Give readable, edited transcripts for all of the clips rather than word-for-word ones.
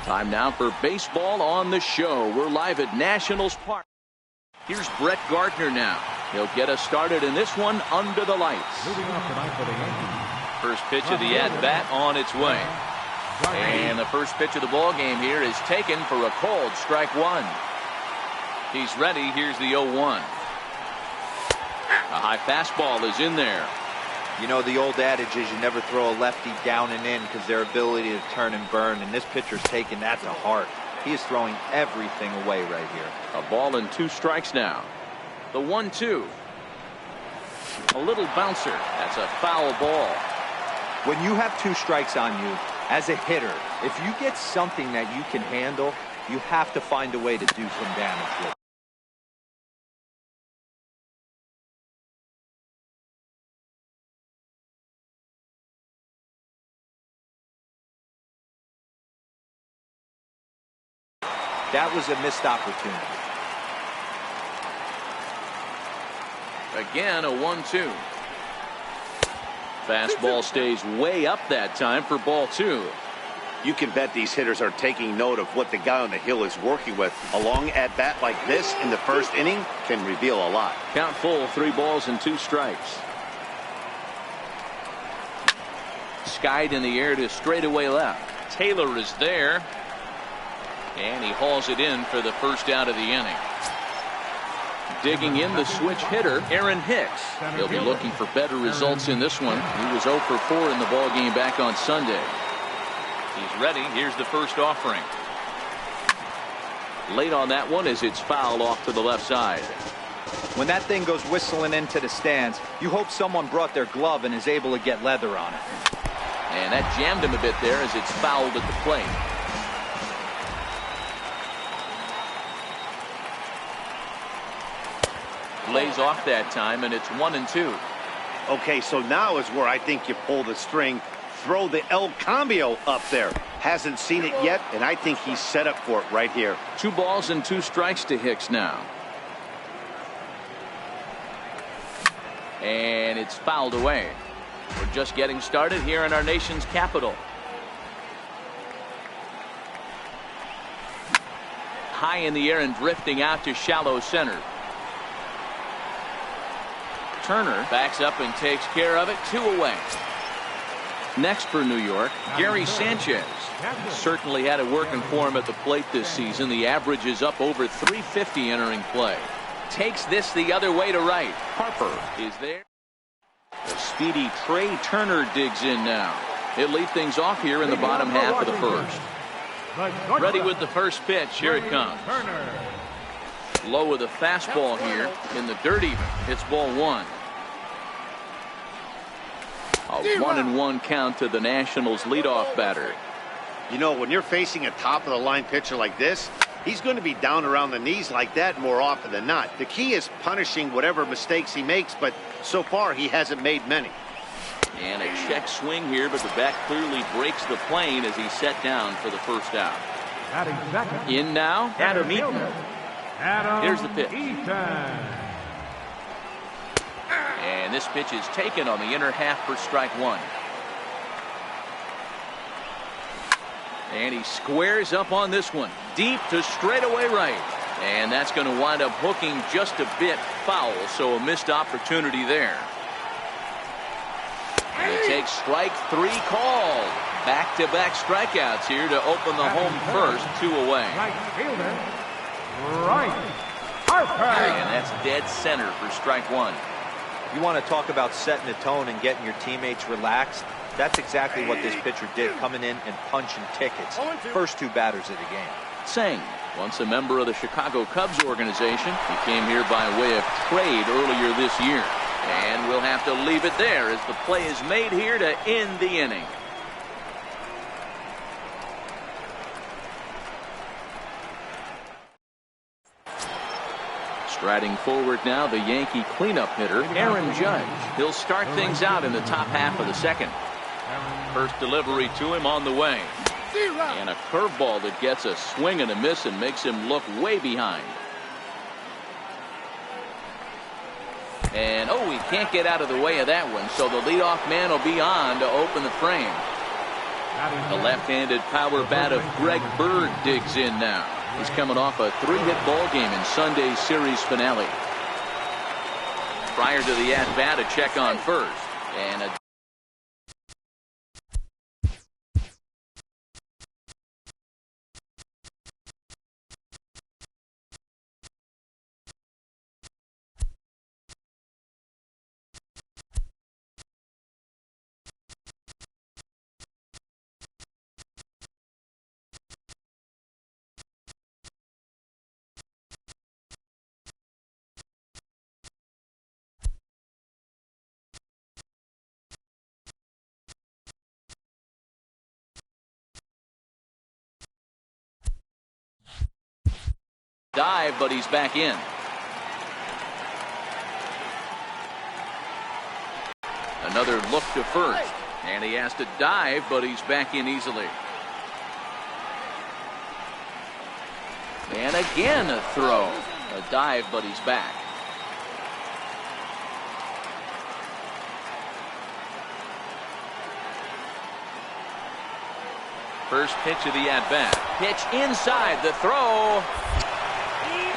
Time now for baseball on the show. We're live at Nationals Park. Here's Brett Gardner now. He'll get us started in this one under the lights. Moving off tonight for the Yankees. First pitch of the at-bat on its way. And the first pitch of the ball game here is taken for a called strike one. He's ready. Here's the 0-1. A high fastball is in there. You know, the old adage is you never throw a lefty down and in because their ability to turn and burn, and this pitcher's taking that to heart. He is throwing everything away right here. A ball and 2 strikes now. The 1-2. A little bouncer. That's a foul ball. When you have 2 strikes on you, as a hitter, if you get something that you can handle, you have to find a way to do some damage with it. That was a missed opportunity. Again, a 1-2. Fastball stays way up that time for ball 2. You can bet these hitters are taking note of what the guy on the hill is working with. A long at bat like this in the first inning can reveal a lot. Count full, 3 balls and 2 strikes. Skied in the air to straightaway left. Taylor is there. And he hauls it in for the first out of the inning. Digging in the switch hitter, Aaron Hicks. He'll be looking for better results in this one. He was 0 for 4 in the ballgame back on Sunday. He's ready. Here's the first offering. Late on that one as it's fouled off to the left side. When that thing goes whistling into the stands, you hope someone brought their glove and is able to get leather on it. And that jammed him a bit there as it's fouled at the plate. Lays off that time, and it's 1-2. Okay, so now is where I think you pull the string. Throw the El Cambio up there. Hasn't seen it yet, and I think he's set up for it right here. 2 balls and 2 strikes to Hicks now. And it's fouled away. We're just getting started here in our nation's capital. High in the air and drifting out to shallow center. Turner backs up and takes care of it. 2 away. Next for New York, Gary Sanchez. Certainly had it working for him at the plate this season. The average is up over 350 entering play. Takes this the other way to right. Harper is there. The speedy Trey Turner digs in now. He'll lead things off here in the bottom half of the first. Ready with the first pitch. Here it comes. Low with a fastball here in the dirt even. It's ball 1. A 1-1 count to the Nationals leadoff batter. You know, when you're facing a top-of-the-line pitcher like this, he's going to be down around the knees like that more often than not. The key is punishing whatever mistakes he makes, but so far he hasn't made many. And a check swing here, but the bat clearly breaks the plane as he's set down for the first out. In now, Adam Eaton. Here's the pitch. And this pitch is taken on the inner half for strike 1. And he squares up on this one. Deep to straightaway right. And that's going to wind up hooking just a bit foul, so a missed opportunity there. And he takes strike 3 called. Back-to-back strikeouts here to open the home first. 2 away. And that's dead center for strike 1. You want to talk about setting the tone and getting your teammates relaxed? That's exactly what this pitcher did, coming in and punching tickets. First 2 batters of the game. Hsieh, once a member of the Chicago Cubs organization, he came here by way of trade earlier this year. And we'll have to leave it there as the play is made here to end the inning. Striding forward now, the Yankee cleanup hitter, Aaron Judge. He'll start things out in the top half of the second. First delivery to him on the way. And a curveball that gets a swing and a miss and makes him look way behind. And, oh, he can't get out of the way of that one, so the leadoff man will be on to open the frame. The left-handed power bat of Greg Bird digs in now. He's coming off a 3-hit ball game in Sunday's series finale. Prior to the at-bat, a check on first. And a dive, but he's back in. Another look to first, and he has to dive, but he's back in easily. And again a throw. A dive, but he's back. First pitch of the at-bat. Pitch inside, the throw.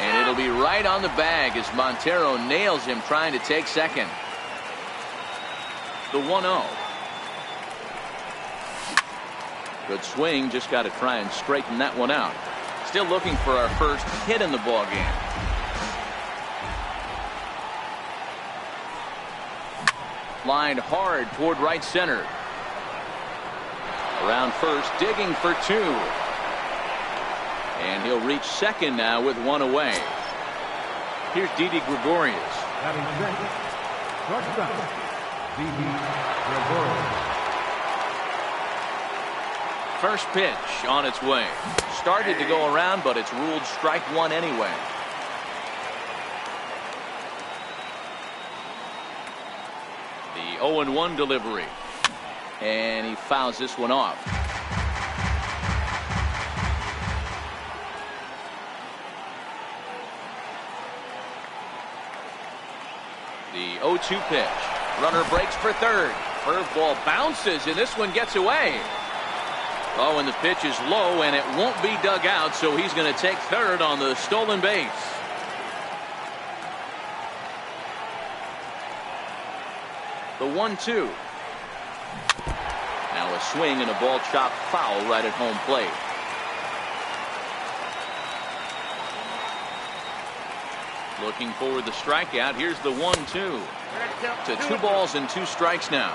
And it'll be right on the bag as Montero nails him trying to take second. The 1-0. Good swing, just got to try and straighten that one out. Still looking for our first hit in the ball game. Lined hard toward right center. Around first, digging for two. And he'll reach second now with one away. Here's Didi Gregorius. First pitch on its way. Started to go around, but it's ruled strike one anyway. The 0-1 delivery. And he fouls this one off. The 0-2 pitch. Runner breaks for third. Curveball bounces, and this one gets away. Oh, and the pitch is low, and it won't be dug out, so he's going to take third on the stolen base. The 1-2. Now a swing and a ball chopped foul right at home plate. Looking for the strikeout. Here's the 1-2. To 2 balls and 2 strikes now.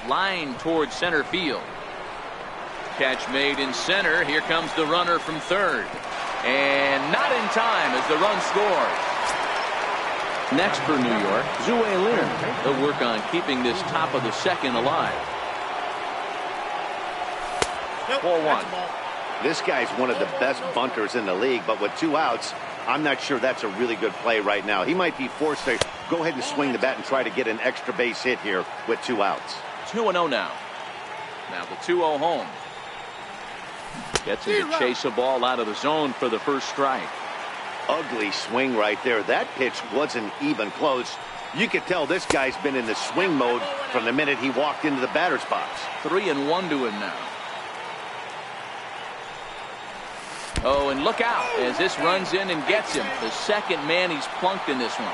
Line towards center field. Catch made in center. Here comes the runner from third. And not in time as the run scores. Next for New York, Zue Lin. They'll work on keeping this top of the second alive. 4-1. This guy's one of the best bunters in the league, but with 2 outs, I'm not sure that's a really good play right now. He might be forced to go ahead and swing the bat and try to get an extra base hit here with 2 outs. 2-0 now. Now the 2-0 home. Gets him to chase a ball out of the zone for the first strike. Ugly swing right there. That pitch wasn't even close. You could tell this guy's been in the swing mode from the minute he walked into the batter's box. 3-1 to him now. Oh, and look out as this runs in and gets him. The second man he's plunked in this one.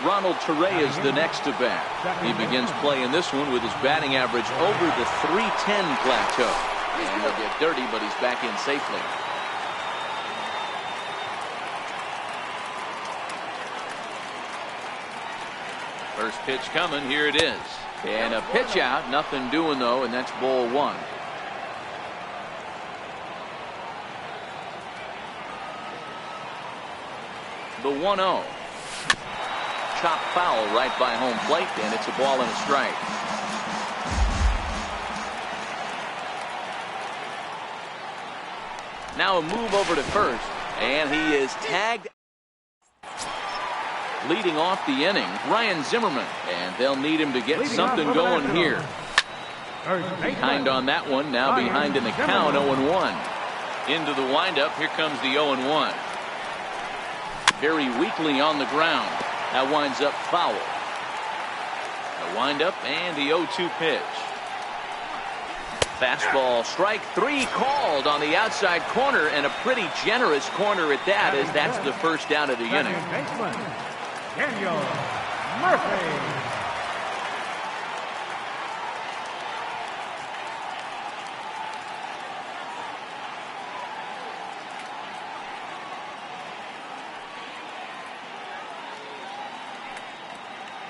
Ronald Torre is the next to bat. He begins playing this one with his batting average over the .310 plateau. And he'll get dirty, but he's back in safely. First pitch coming. Here it is. And a pitch out. Nothing doing, though, and that's ball 1. The 1-0. Chop foul right by home plate, and it's a ball and a strike. Now a move over to first, and he is tagged. Leading off the inning, Ryan Zimmerman, and they'll need him to get something going here. Behind on that one, now behind in the count, 0-1. Into the windup, here comes the 0-1. very weakly on the ground. That winds up foul. The windup and the 0-2 pitch. Fastball, strike three called on the outside corner, and a pretty generous corner at that, as that's the first down of the inning. Daniel Murphy.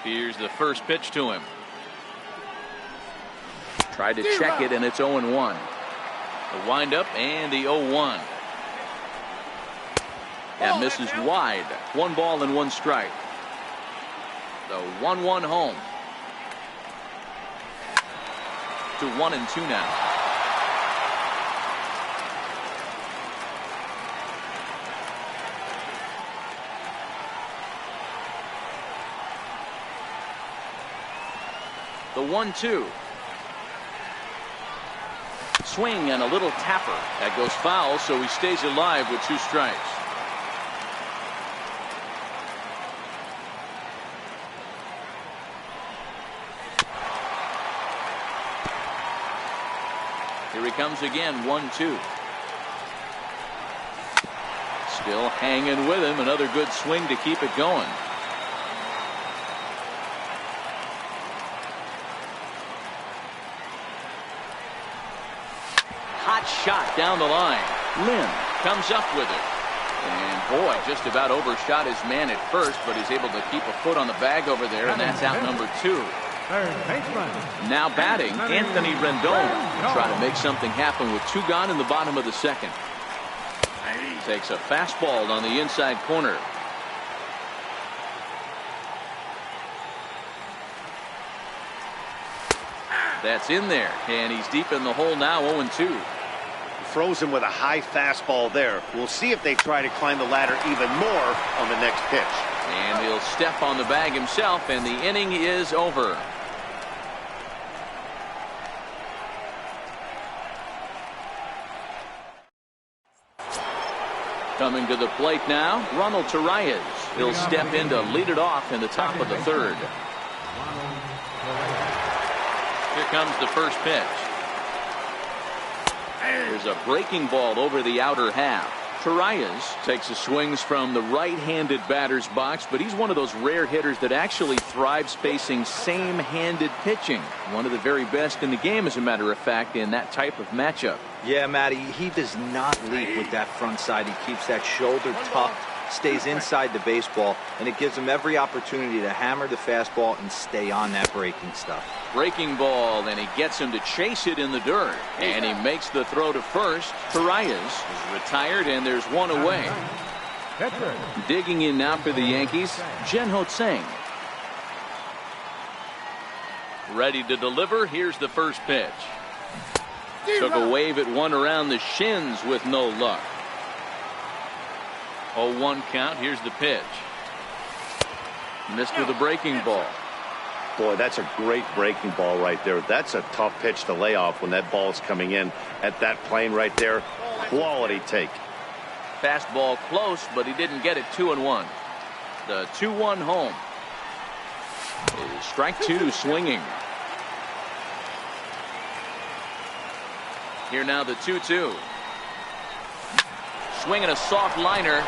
Here's the first pitch to him. Tried to check it, and it's 0-1. The windup and the 0-1. That misses wide. 1 ball and 1 strike. The 1-1 home. To 1-2 now. The 1-2. Swing and a little tapper. That goes foul, so he stays alive with 2 strikes. Here he comes again, 1-2. Still hanging with him. Another good swing to keep it going. Hot shot down the line. Lynn comes up with it. And boy, just about overshot his man at first, but he's able to keep a foot on the bag over there, and that's out number 2. Now batting, Anthony Rendon. Try to make something happen with 2 gone in the bottom of the second. Takes a fastball on the inside corner. That's in there, and he's deep in the hole now, 0-2. Froze him with a high fastball there. We'll see if they try to climb the ladder even more on the next pitch. And he'll step on the bag himself, and the inning is over. Coming to the plate now, Ronald Torreyes. He'll step in to lead it off in the top of the 3rd. Here comes the first pitch. There's a breaking ball over the outer half. Torreyes takes his swings from the right-handed batter's box, but he's one of those rare hitters that actually thrives facing same-handed pitching. One of the very best in the game, as a matter of fact, in that type of matchup. Yeah, Matty, he does not leap with that front side. He keeps that shoulder tucked, stays inside the baseball, and it gives him every opportunity to hammer the fastball and stay on that breaking stuff. Breaking ball, and he gets him to chase it in the dirt, and he makes the throw to first. Torreyes is retired, and there's 1 away. Digging in now for the Yankees, Jen-Ho Tseng. Ready to deliver. Here's the first pitch. Took a wave at 1 around the shins with no luck. 0-1 count. Here's the pitch. Missed with a breaking ball. Boy, that's a great breaking ball right there. That's a tough pitch to lay off when that ball is coming in at that plane right there. Quality take. Fastball close, but he didn't get it. 2-1. The 2-1 home. Strike 2 swinging. Here now the 2-2. Swinging a soft liner.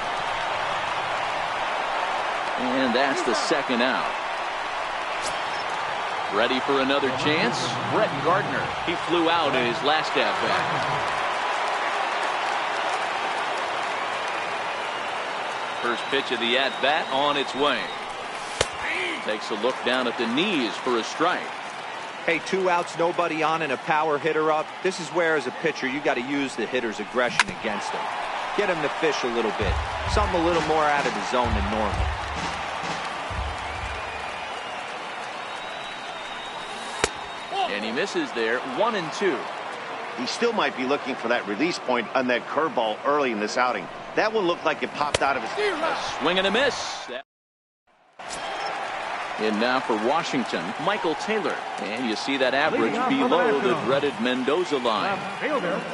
And that's the second out. Ready for another chance? Brett Gardner. He flew out in his last at-bat. First pitch of the at-bat on its way. Takes a look down at the knees for a strike. Hey, 2 outs, nobody on, and a power hitter up. This is where, as a pitcher, you got to use the hitter's aggression against him. Get him to fish a little bit. Something a little more out of the zone than normal. And he misses there. 1-2. He still might be looking for that release point on that curveball early in this outing. That one looked like it popped out of his... Swing and a miss. In now for Washington, Michael Taylor. And you see that average below the dreaded Mendoza line.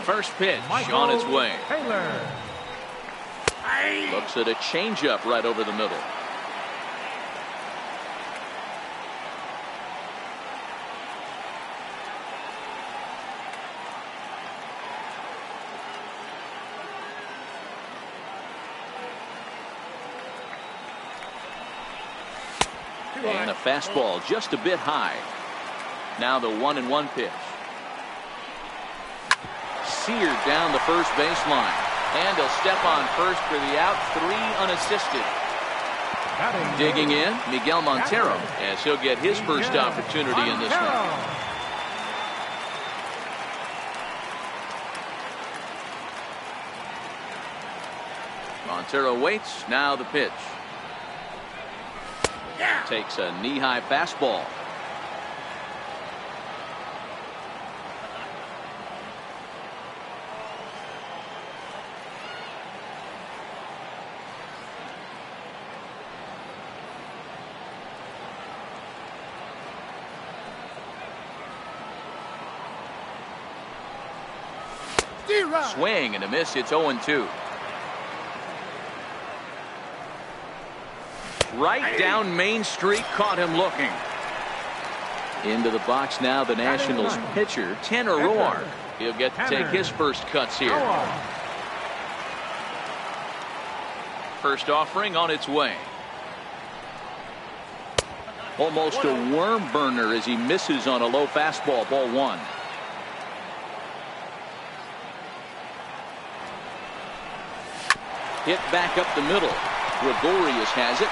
First pitch on its way. Looks at a changeup right over the middle. And a fastball just a bit high. Now the 1-1 pitch. Seared down the first baseline. And he'll step on first for the out. 3 unassisted. Digging in, Miguel Montero, as he'll get his first opportunity in this one. Montero waits. Now the pitch. Takes a knee-high fastball. Swing and a miss. It's 0-2. Right down Main Street, caught him looking. Into the box now, the Nationals pitcher, Tanner Roark. He'll get to take his first cuts here. First offering on its way. Almost a worm burner as he misses on a low fastball, ball 1. Hit back up the middle. Gregorius has it.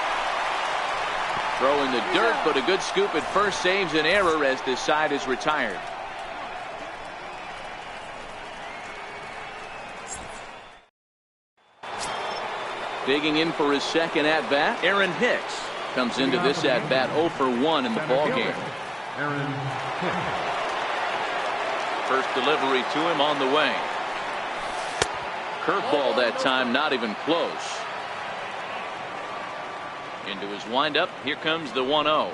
Throw in the dirt, but a good scoop at first saves an error as this side is retired. Digging in for his second at-bat, Aaron Hicks comes into this at-bat 0 for 1 in the ballgame. First delivery to him on the way. Curveball that time, not even close. Into his windup, here comes the 1-0.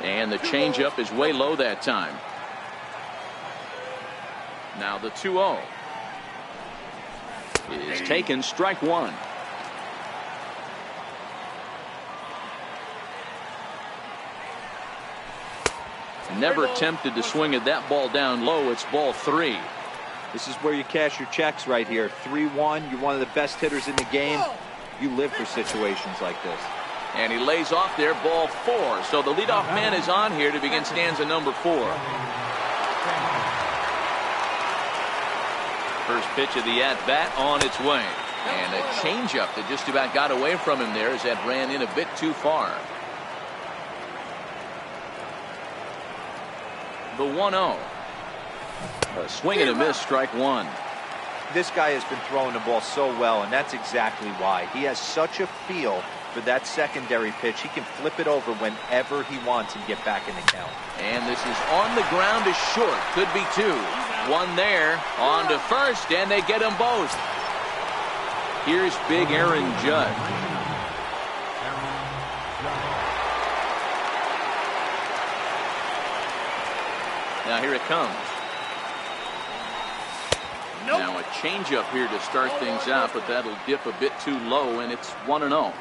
And the changeup is way low that time. Now the 2-0. It is taken, strike 1. Never tempted to swing at that ball down low. It's ball 3. This is where you cash your checks right here. 3-1. You're one of the best hitters in the game. You live for situations like this. And he lays off there, ball 4. So the leadoff man is on here to begin stanza number 4. First pitch of the at-bat on its way. And a changeup that just about got away from him there as that ran in a bit too far. The 1-0. A swing and a miss, strike 1. This guy has been throwing the ball so well, and that's exactly why. He has such a feel for that secondary pitch. He can flip it over whenever he wants and get back in the count. And this is on the ground to short. Could be 2. 1 there. On to first, and they get them both. Here's big Aaron Judge. Now here it comes. Now a changeup here to start things out, but that'll dip a bit too low, and it's 1-0.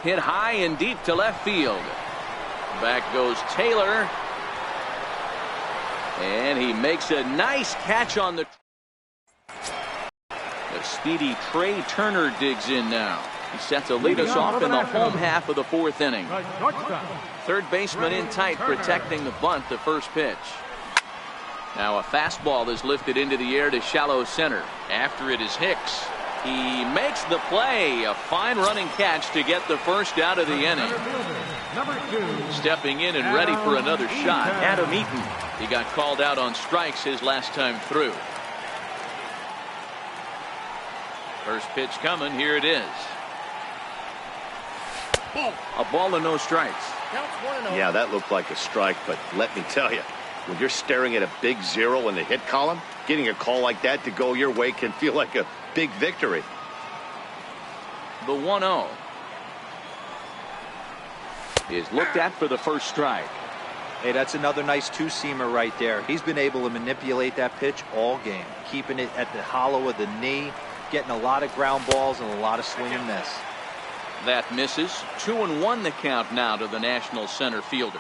Hit high and deep to left field. Back goes Taylor. And he makes a nice catch on the... The speedy Trey Turner digs in now. He set to lead us off in the home half of the 4th inning. Third baseman in tight, protecting the bunt, the first pitch. Now a fastball is lifted into the air to shallow center. After it is Hicks. He makes the play. A fine running catch to get the first out of the inning. Stepping in and ready for another shot, Adam Eaton. He got called out on strikes his last time through. First pitch coming. Here it is. A ball and no strikes. Yeah, that looked like a strike, but let me tell you, when you're staring at a big 0 in the hit column, getting a call like that to go your way can feel like a big victory. The 1-0 is looked at for the first strike. Hey, that's another nice two-seamer right there. He's been able to manipulate that pitch all game, keeping it at the hollow of the knee, getting a lot of ground balls and a lot of swing and miss. That misses. 2-1 the count now to the National center fielder.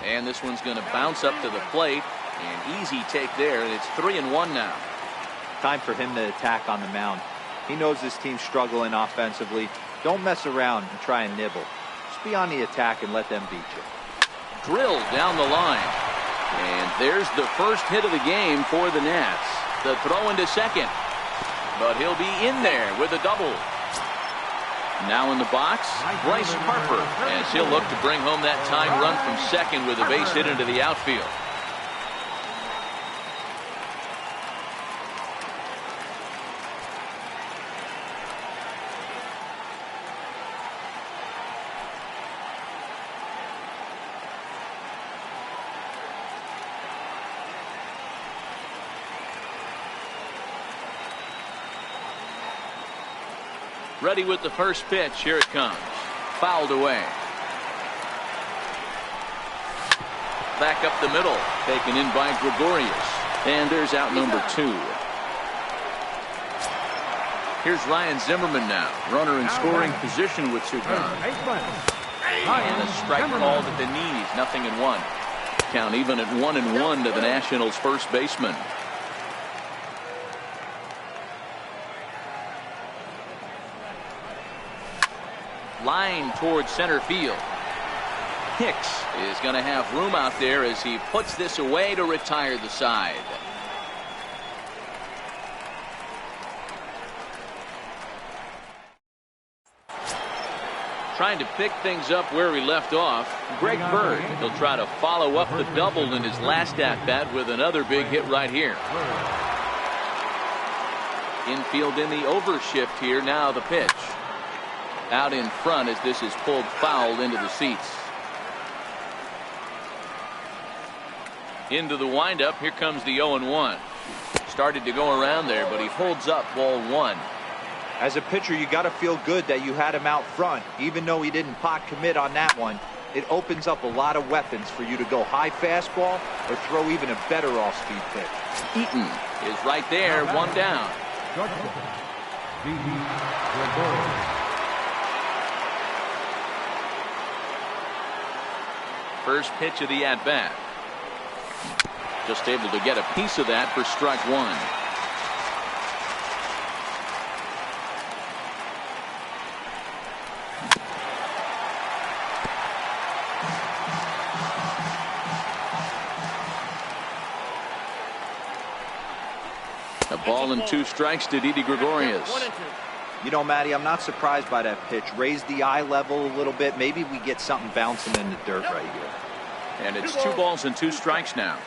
And this one's going to bounce up to the plate. An easy take there, and it's 3-1 now. Time for him to attack on the mound. He knows this team's struggling offensively. Don't mess around and try and nibble. Just be on the attack and let them beat you. Drilled down the line. And there's the first hit of the game for the Nats. The throw into second. But he'll be in there with a double. Now in the box, Bryce Harper, as he'll look to bring home that tying run from second with a base hit into the outfield. Ready with the first pitch. Here it comes. Fouled away. Back up the middle. Taken in by Gregorius. And there's out number 2. Here's Ryan Zimmerman now. Runner in scoring position with 2 gone. And a strike called at the knees. 0-1. Count even at 1-1 to the Nationals' first baseman. Line towards center field. Hicks is going to have room out there as he puts this away to retire the side. Trying to pick things up where he left off. Greg Bird. He'll try to follow up the double in his last at-bat with another big hit right here. Infield in the overshift here. Now the pitch. Out in front as this is pulled foul into the seats. Into the windup. Here comes the 0-1. Started to go around there, but he holds up ball 1. As a pitcher, you got to feel good that you had him out front. Even though he didn't pot commit on that one, it opens up a lot of weapons for you to go high fastball or throw even a better off-speed pitch. Eaton is right there. 1 down. First pitch of the at-bat. Just able to get a piece of that for strike 1. A ball and 2 strikes to Didi Gregorius. You know, Matty, I'm not surprised by that pitch. Raise the eye level a little bit. Maybe we get something bouncing in the dirt right here. And it's 2 balls and 2 strikes now.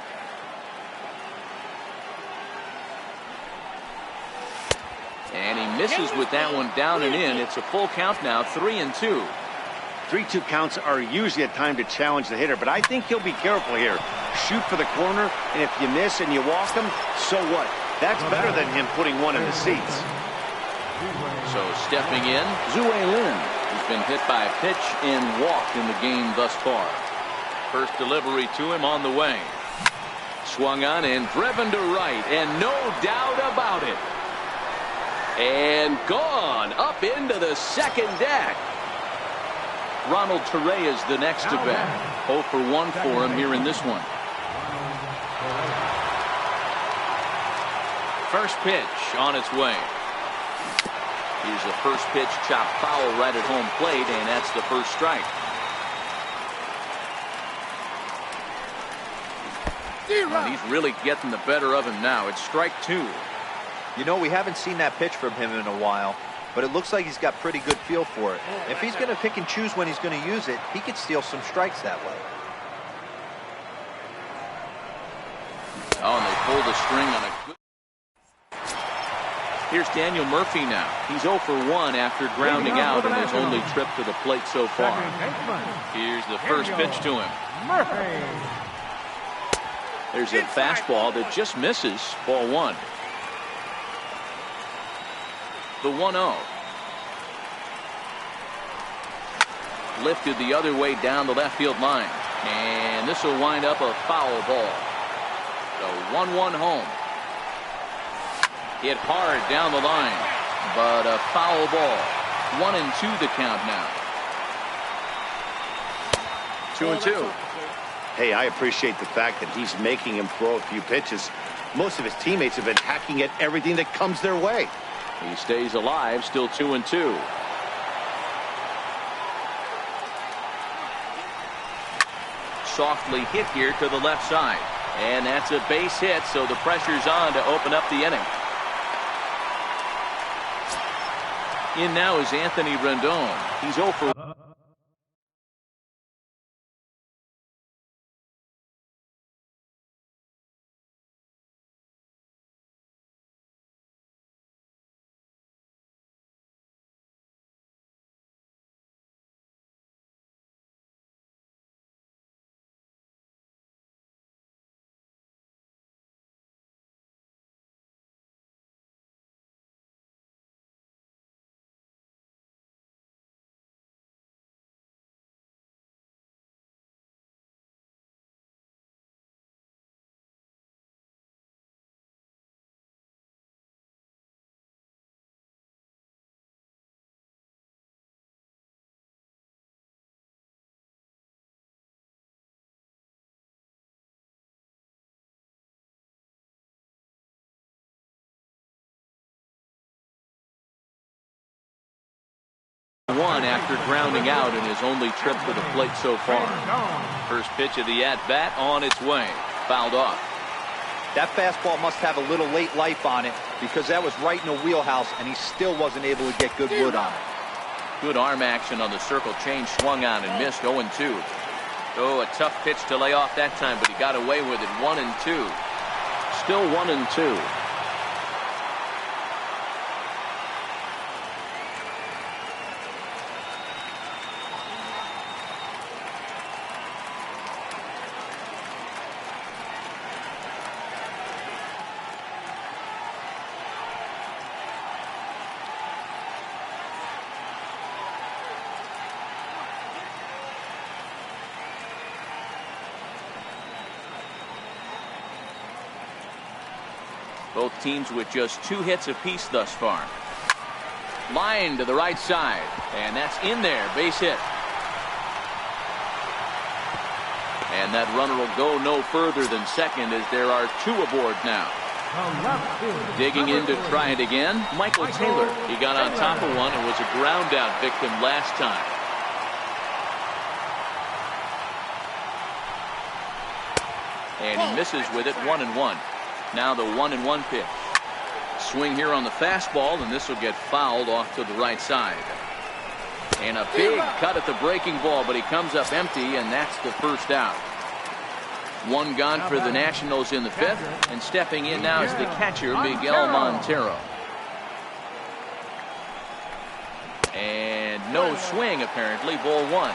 And he misses with that one down and in. It's a full count now. 3-2. 3-2 counts are usually a time to challenge the hitter, but I think he'll be careful here. Shoot for the corner, and if you miss and you walk him, so what? That's better than him putting one in the seats. So stepping in, Zue Lin, who's been hit by a pitch and walked in the game thus far. First delivery to him on the way. Swung on and driven to right, and no doubt about it. And gone up into the second deck. Ronald Torre is the next to bat. 0 for 1 for him here in this one. First pitch on its way. Here's the first pitch chopped foul right at home plate, and that's the first strike. And he's really getting the better of him now. It's strike 2. You know, we haven't seen that pitch from him in a while, but it looks like he's got pretty good feel for it. If he's going to pick and choose when he's going to use it, he could steal some strikes that way. Oh, and they pulled the string on a good. Here's Daniel Murphy now. He's 0 for 1 after grounding out in his only trip to the plate so far. Here's the first pitch to him. There's a fastball that just misses. Ball 1. The 1-0. Lifted the other way down the left field line. And this will wind up a foul ball. So 1-1 home. Hit hard down the line, but a foul ball. 1-2 the count now. 2-2. Hey, I appreciate the fact that he's making him throw a few pitches. Most of his teammates have been hacking at everything that comes their way. He stays alive, still 2-2. Softly hit here to the left side. And that's a base hit, so the pressure's on to open up the inning. In now is Anthony Rendon. He's 0 for... One after grounding out in his only trip to the plate so far. First pitch of the at-bat on its way. Fouled off. That fastball must have a little late life on it because that was right in the wheelhouse and he still wasn't able to get good wood on it. Good arm action on the circle change, swung on and missed. 0-2. Oh, a tough pitch to lay off that time, but he got away with it. 1-2. Still 1-2. Both teams with just 2 hits apiece thus far. Line to the right side, and that's in there. Base hit. And that runner will go no further than second as there are 2 aboard now. Digging in to try it again, Michael Taylor. He got on top of one and was a ground out victim last time. And he misses with it. 1-1. Now the 1-1 pitch. Swing here on the fastball, and this will get fouled off to the right side. And a big cut at the breaking ball, but he comes up empty, and that's the first out. 1 gone for the Nationals in the 5th, and stepping in now is the catcher, Miguel Montero. And no swing, apparently. Ball 1.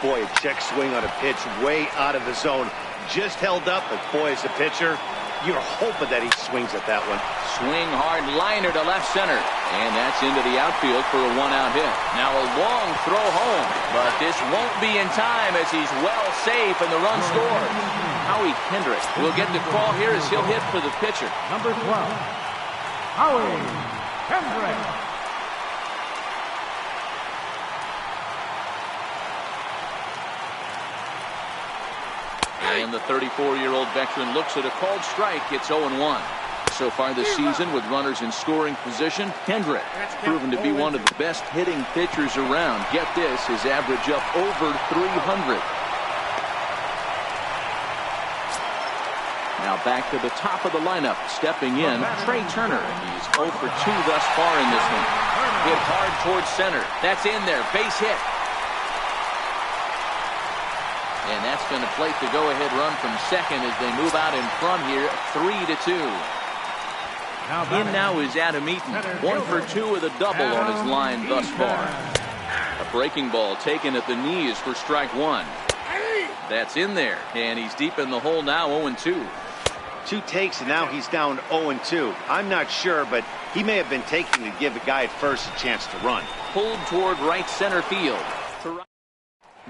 Boy, a check swing on a pitch way out of the zone. Just held up, but boy, as a pitcher, you're hoping that he swings at that one. Swing hard, liner to left center. And that's into the outfield for a 1-out hit. Now a long throw home, but this won't be in time as he's well safe and the run scores. Howie Kendrick will get the call here as he'll hit for the pitcher. Number 12, Howie Kendrick. And the 34-year-old veteran looks at a called strike. It's 0-1. So far this season with runners in scoring position, Kendrick proven to be one of the best hitting pitchers around. Get this, his average up over 300. Now back to the top of the lineup. Stepping in, Trey Turner. He's 0 for 2 thus far in this one. Hit hard towards center. That's in there. Base hit. And that's going to plate the go-ahead run from second as they move out in front here, 3-2. In now is Adam Eaton, 1 for 2 with a double on his line thus far. A breaking ball taken at the knees for strike 1. That's in there, and he's deep in the hole now, 0-2. 2 takes, and now he's down 0-2. I'm not sure, but he may have been taking to give the guy at first a chance to run. Pulled toward right center field.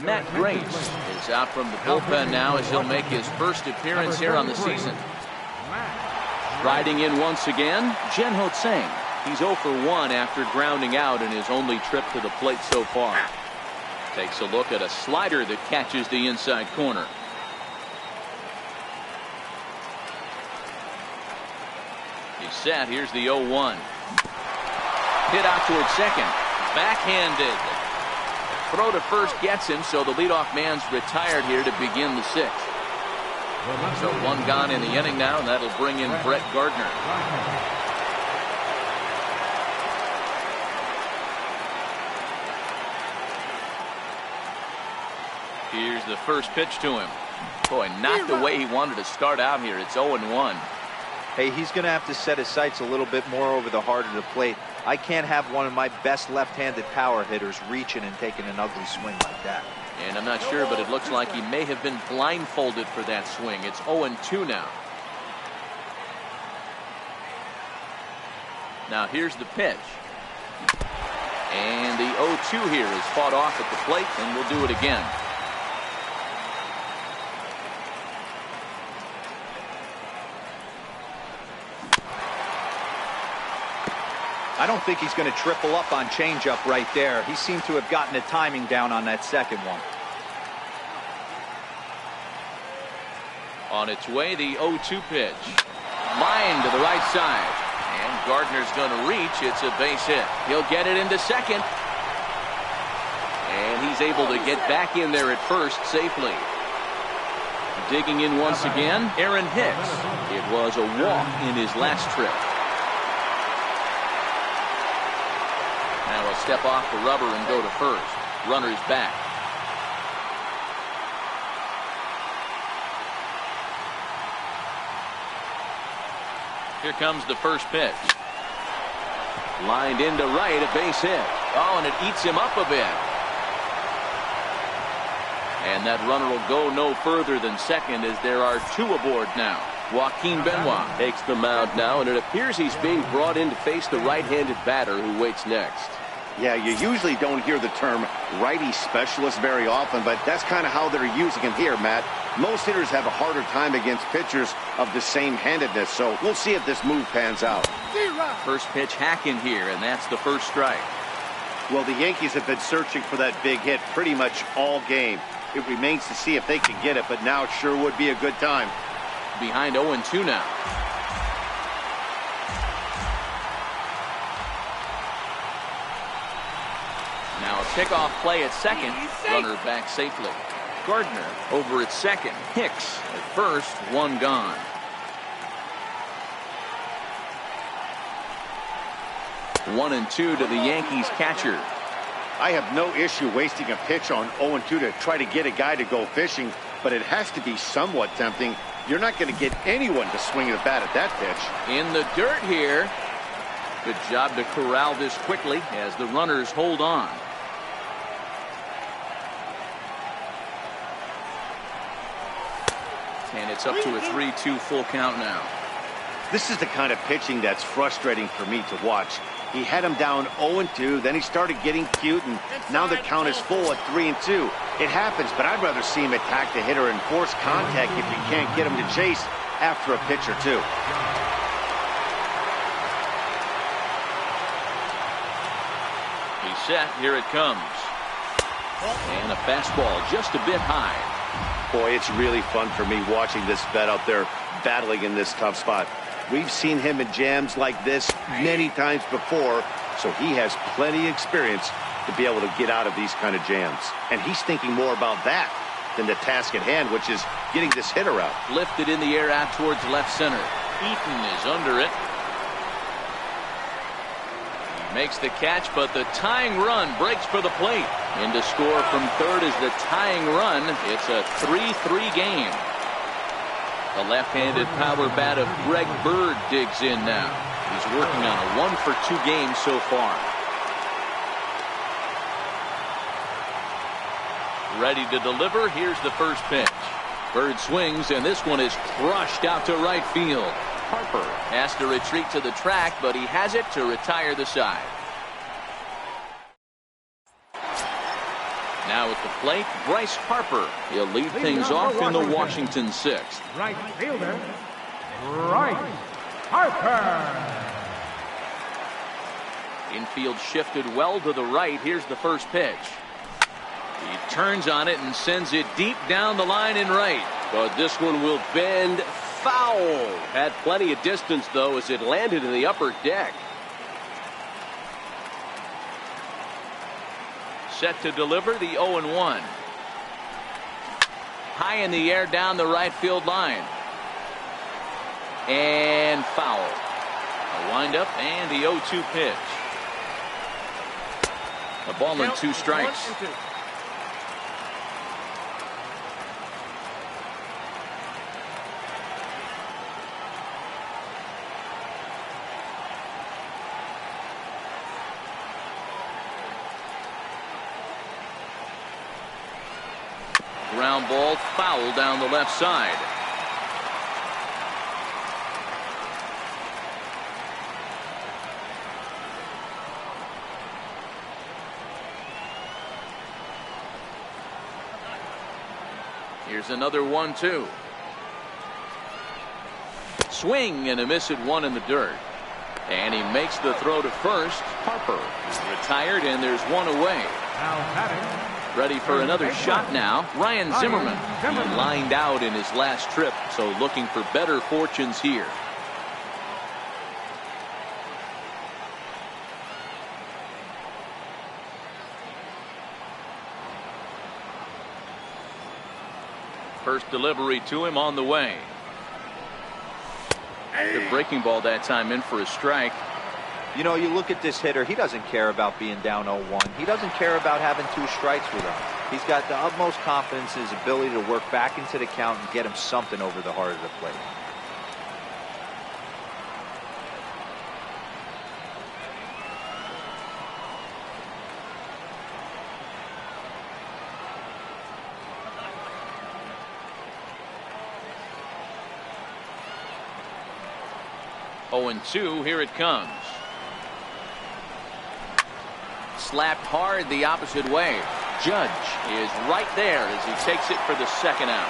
Matt Grace is out from the bullpen now as he'll make his first appearance here on the season. Riding in once again, HsiHeng. He's 0 for 1 after grounding out in his only trip to the plate so far. Takes a look at a slider that catches the inside corner. He's set. Here's the 0-1. Hit out towards second. Backhanded. Throw to first gets him, so the leadoff man's retired here to begin the sixth. So one gone in the inning now, and that'll bring in Brett Gardner. Here's the first pitch to him. Boy, not the way he wanted to start out here. It's 0-1. Hey, he's going to have to set his sights a little bit more over the heart of the plate. I can't have one of my best left-handed power hitters reaching and taking an ugly swing like that. And I'm not sure, but it looks like he may have been blindfolded for that swing. It's 0-2 now. Now here's the pitch. And the 0-2 here is fought off at the plate, and we'll do it again. I don't think he's going to triple up on changeup right there. He seemed to have gotten the timing down on that second one. On its way, the 0-2 pitch. Line to the right side. And Gardner's going to reach. It's a base hit. He'll get it into second. And he's able to get back in there at first safely. Digging in once again, Aaron Hicks. It was a walk in his last trip. Now he'll step off the rubber and go to first. Runner's back. Here comes the first pitch. Lined into right, a base hit. Oh, and it eats him up a bit. And that runner will go no further than second as there are two aboard now. Joaquin Benoit takes the mound now, and it appears he's being brought in to face the right-handed batter who waits next. Yeah, you usually don't hear the term righty specialist very often, but that's kind of how they're using him here, Matt. Most hitters have a harder time against pitchers of the same handedness, so we'll see if this move pans out. First pitch hacking here, and that's the first strike. Well, the Yankees have been searching for that big hit pretty much all game. It remains to see if they can get it, but now it sure would be a good time. Behind 0-2 now. Now a pickoff play at second. Runner back safely. Gardner over at second. Hicks at first. One gone. 1-2 to the Yankees catcher. I have no issue wasting a pitch on 0-2 to try to get a guy to go fishing, but it has to be somewhat tempting. You're not going to get anyone to swing a bat at that pitch. In the dirt here. Good job to corral this quickly as the runners hold on. And it's up to a 3-2 full count now. This is the kind of pitching that's frustrating for me to watch. He had him down 0-2, then he started getting cute, and now the count is full at 3-2. It happens, but I'd rather see him attack the hitter and force contact if you can't get him to chase after a pitch or two. He's set. Here it comes. And a fastball just a bit high. Boy, it's really fun for me watching this vet out there battling in this tough spot. We've seen him in jams like this many times before, so he has plenty of experience to be able to get out of these kind of jams. And he's thinking more about that than the task at hand, which is getting this hitter out. Lifted in the air out towards left center. Eaton is under it. He makes the catch, but the tying run breaks for the plate. In to score from third is the tying run. It's a 3-3 game. The left-handed power bat of Greg Bird digs in now. He's working on a 1-for-2 game so far. Ready to deliver. Here's the first pitch. Bird swings, and this one is crushed out to right field. Harper has to retreat to the track, but he has it to retire the side. Now at the plate, Bryce Harper. He'll lead things off in the Washington 6th. Right fielder, Bryce Harper. Infield shifted well to the right. Here's the first pitch. He turns on it and sends it deep down the line in right. But this one will bend foul. Had plenty of distance, though, as it landed in the upper deck. Set to deliver the 0-1. High in the air down the right field line. And foul. A windup and the 0-2 pitch. A ball and 2 strikes. Ground ball, foul down the left side. Here's another 1-2. Swing and a miss at 1 in the dirt. And he makes the throw to first. Harper is retired, and there's 1 away. Now batting. Ready for another shot now, Ryan Zimmerman. He lined out in his last trip, so looking for better fortunes here. First delivery to him on the way. The breaking ball that time in for a strike. You know, you look at this hitter, he doesn't care about being down 0-1. He doesn't care about having 2 strikes with him. He's got the utmost confidence in his ability to work back into the count and get him something over the heart of the plate. Oh, 0-2, here it comes. Slapped hard the opposite way. Judge is right there as he takes it for the second out.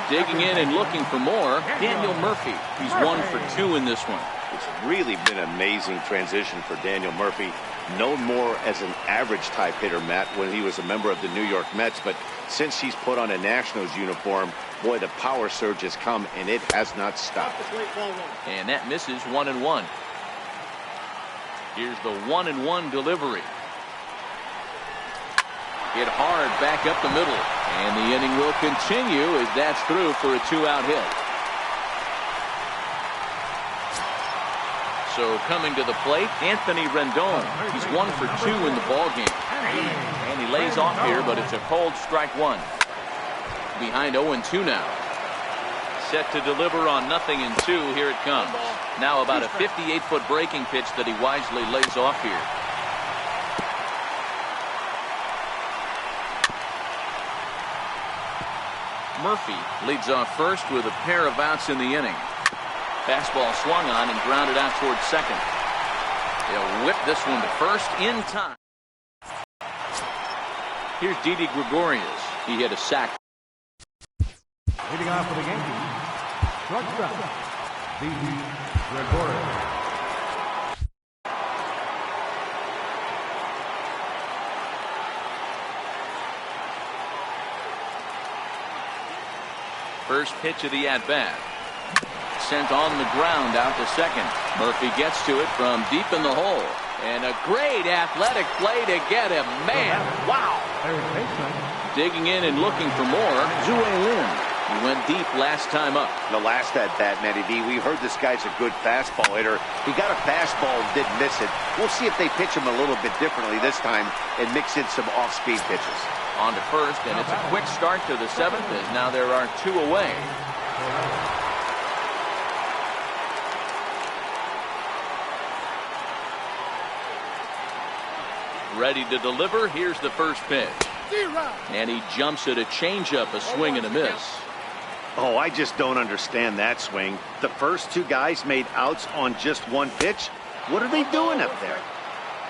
Digging in and looking for more, Daniel Murphy. He's 1 for 2 in this one. It's really been an amazing transition for Daniel Murphy. Known more as an average type hitter, Matt, when he was a member of the New York Mets. But since he's put on a Nationals uniform, boy, the power surge has come, and it has not stopped. And that misses 1-1. Here's the 1-1 delivery. Hit hard back up the middle. And the inning will continue as that's through for a 2-out hit. So coming to the plate, Anthony Rendon. He's 1 for 2 in the ballgame. And he lays off here, but it's a cold strike 1. Behind 0-2 now. Set to deliver on 0-2. Here it comes. Now about a 58-foot breaking pitch that he wisely lays off here. Murphy leads off first with a pair of outs in the inning. Fastball swung on and grounded out towards second. He'll whip this one to first in time. Here's Didi Gregorius. He hit a sac. Leading off for the Yankees, shortstop, Didi Gregorius. First pitch of the at-bat. Sent on the ground out to second. Murphy gets to it from deep in the hole. And a great athletic play to get him. Man, wow. Digging in and looking for more, Zue Lin. He went deep last time up. The last at-bat, Matty D, we heard this guy's a good fastball hitter. He got a fastball and didn't miss it. We'll see if they pitch him a little bit differently this time and mix in some off-speed pitches. On to first, and it's a quick start to the 7th as now there are 2 away. Ready to deliver. Here's the first pitch. And he jumps at a changeup, a swing and a miss. Oh, I just don't understand that swing. The first 2 guys made outs on just 1 pitch. What are they doing up there?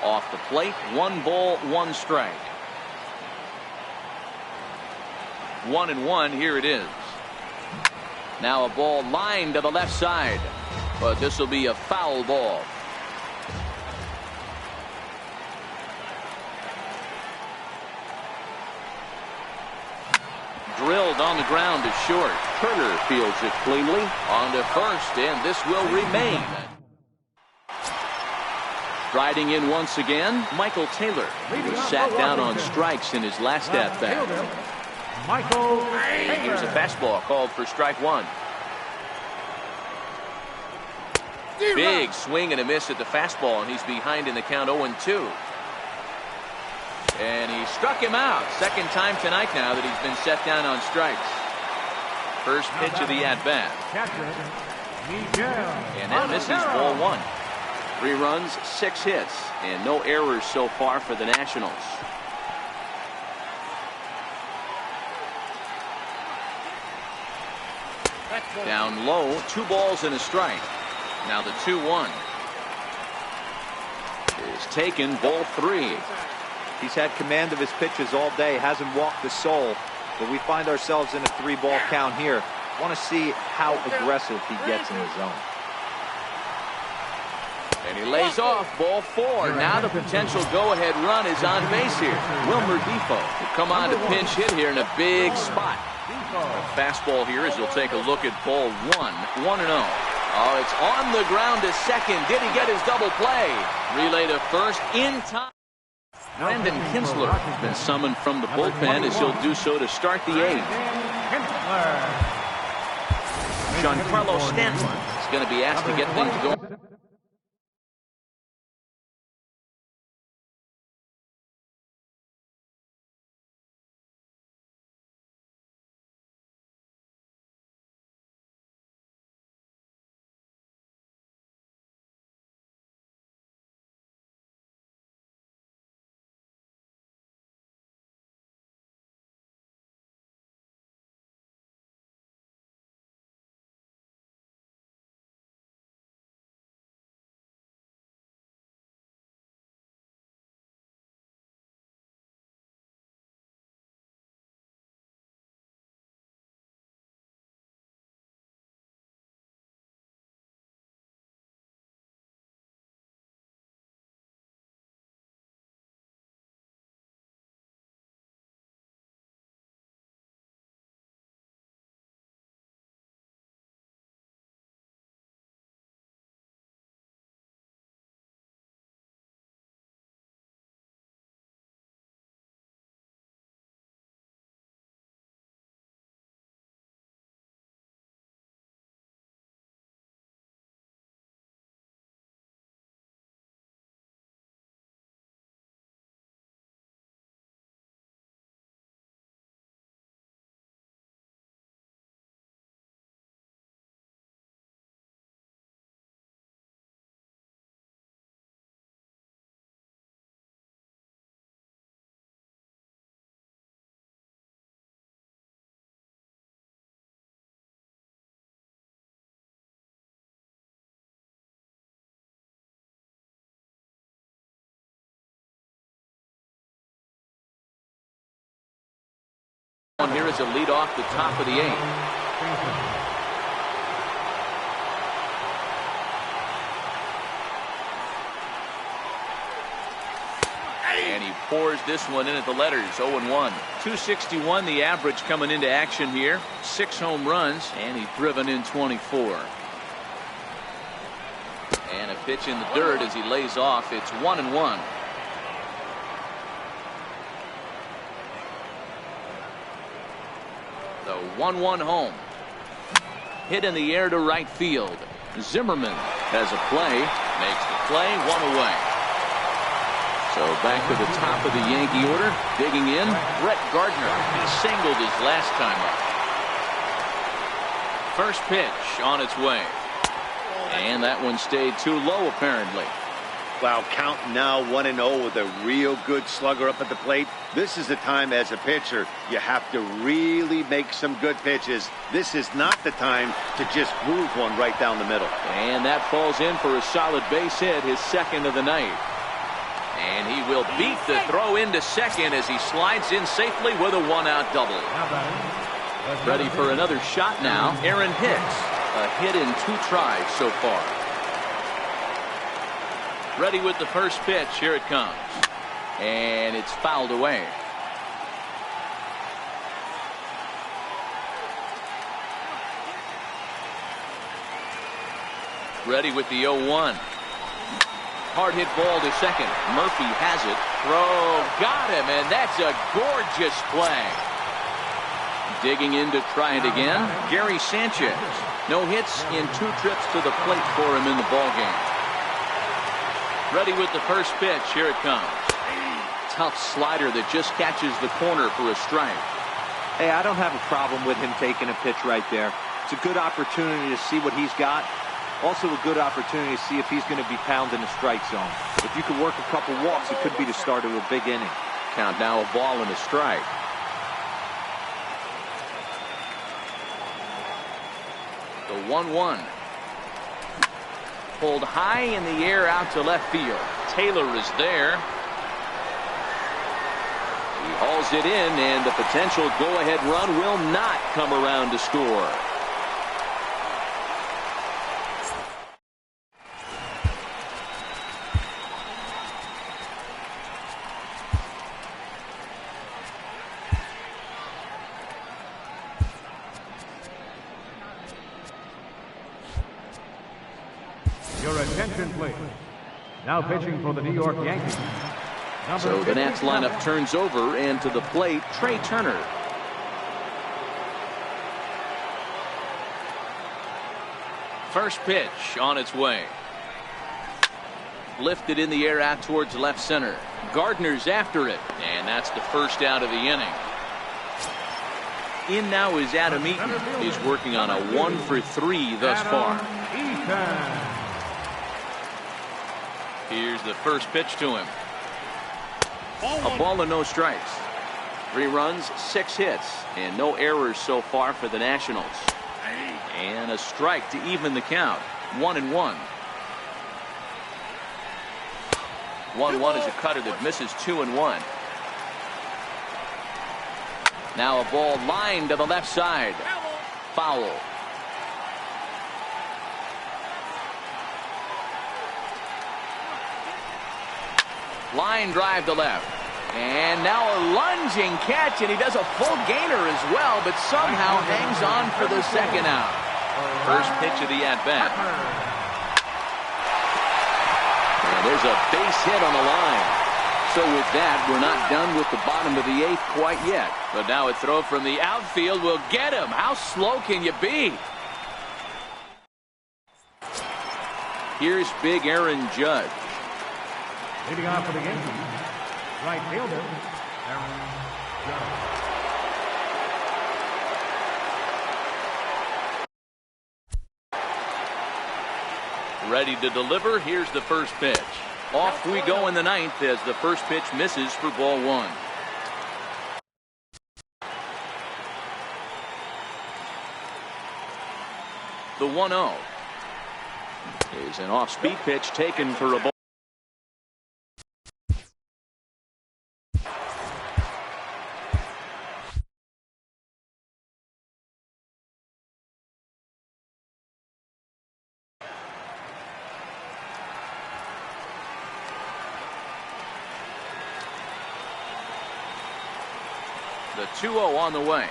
Off the plate, 1 ball, 1 strike. 1-1. Here it is. Now a ball lined to the left side, but this will be a foul ball. Drilled on the ground to short. Turner fields it cleanly. On to first, and this will remain. Striding in once again, Michael Taylor. He was sat down on strikes in his last at-bat. Michael Here's a fastball called for strike one. Big swing and a miss at the fastball, and he's behind in the count 0-2. And he struck him out. Second time tonight now that he's been set down on strikes. First pitch of the at-bat. And that misses, ball one. 3 runs, 6 hits, and no errors so far for the Nationals. Down low, 2 balls and a strike. Now the 2-1 is taken, ball 3. He's had command of his pitches all day, hasn't walked a soul, but we find ourselves in a 3-ball count here. Want to see how aggressive he gets in the zone. And he lays off, ball 4. Now the potential go-ahead run is on base here. Wilmer Depot will come on to pinch hit here in a big spot. A fastball here as he'll take a look at ball 1. 1-0. Oh, it's on the ground to second. Did he get his double play? Relay to first in time. Brandon Kinsler has been summoned from the bullpen as he'll do so to start the 8th. Giancarlo Stanton is going to be asked to get things going. Here is a lead off the top of the 8th. And he pours this one in at the letters. 0-1. 261 the average coming into action here. 6 home runs, and he's driven in 24. And a pitch in the dirt as he lays off. It's 1-1. The 1-1 home. Hit in the air to right field. Zimmerman has a play. Makes the play. 1 away. So back to the top of the Yankee order. Digging in, Brett Gardner. He singled his last time up. First pitch on its way. And that one stayed too low apparently. Wow, count now 1-0 with a real good slugger up at the plate. This is the time as a pitcher you have to really make some good pitches. This is not the time to just groove one right down the middle. And that falls in for a solid base hit, his second of the night. And he will beat the throw into second as he slides in safely with a one-out double. Ready for another shot now, Aaron Hicks. A hit in 2 tries so far. Ready with the first pitch. Here it comes. And it's fouled away. Ready with the 0-1. Hard hit ball to second. Murphy has it. Throw. Got him, and that's a gorgeous play. Digging in to try it again, Gary Sanchez. No hits in 2 trips to the plate for him in the ballgame. Ready with the first pitch. Here it comes. Tough slider that just catches the corner for a strike. Hey, I don't have a problem with him taking a pitch right there. It's a good opportunity to see what he's got. Also a good opportunity to see if he's going to be pounding the strike zone. If you could work a couple walks, it could be the start of a big inning. Count now, a ball and a strike. The 1-1. Pulled high in the air out to left field. Taylor is there. He hauls it in, and the potential go-ahead run will not come around to score. Your attention, please. Now pitching for the New York Yankees. So the Nats lineup turns over, and to the plate, Trey Turner. First pitch on its way. Lifted in the air out towards left center. Gardner's after it, and that's the first out of the inning. In now is Adam Eaton. He's working on a 1-for-3 thus far. Here's the first pitch to him. A ball and no strikes. 3 runs, 6 hits, and no errors so far for the Nationals. And a strike to even the count. 1-1. 1-1 is a cutter that misses 2-1. Now a ball lined to the left side. Foul. Line drive to left. And now a lunging catch, and he does a full gainer as well, but somehow hangs on for the second out. First pitch of the at-bat. And there's a base hit on the line. So with that, we're not done with the bottom of the 8th quite yet. But now a throw from the outfield will get him. How slow can you be? Here's big Aaron Judge. Leading off for the Yankees, right fielder, Aaron Judge. Ready to deliver. Here's the first pitch. Off we go in the 9th as the first pitch misses for ball 1. The 1-0 is an off-speed pitch taken for a ball. The 2-0 on the way.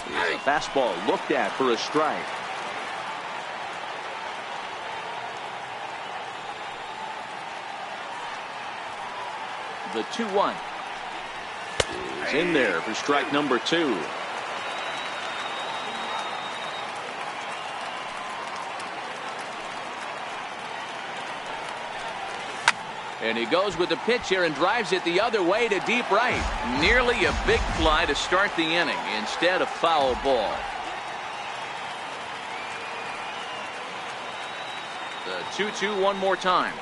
Here's a fastball looked at for a strike. The 2-1 is in there for strike number 2. And he goes with the pitch here and drives it the other way to deep right. Nearly a big fly to start the inning instead of foul ball. The 2-2 one more time.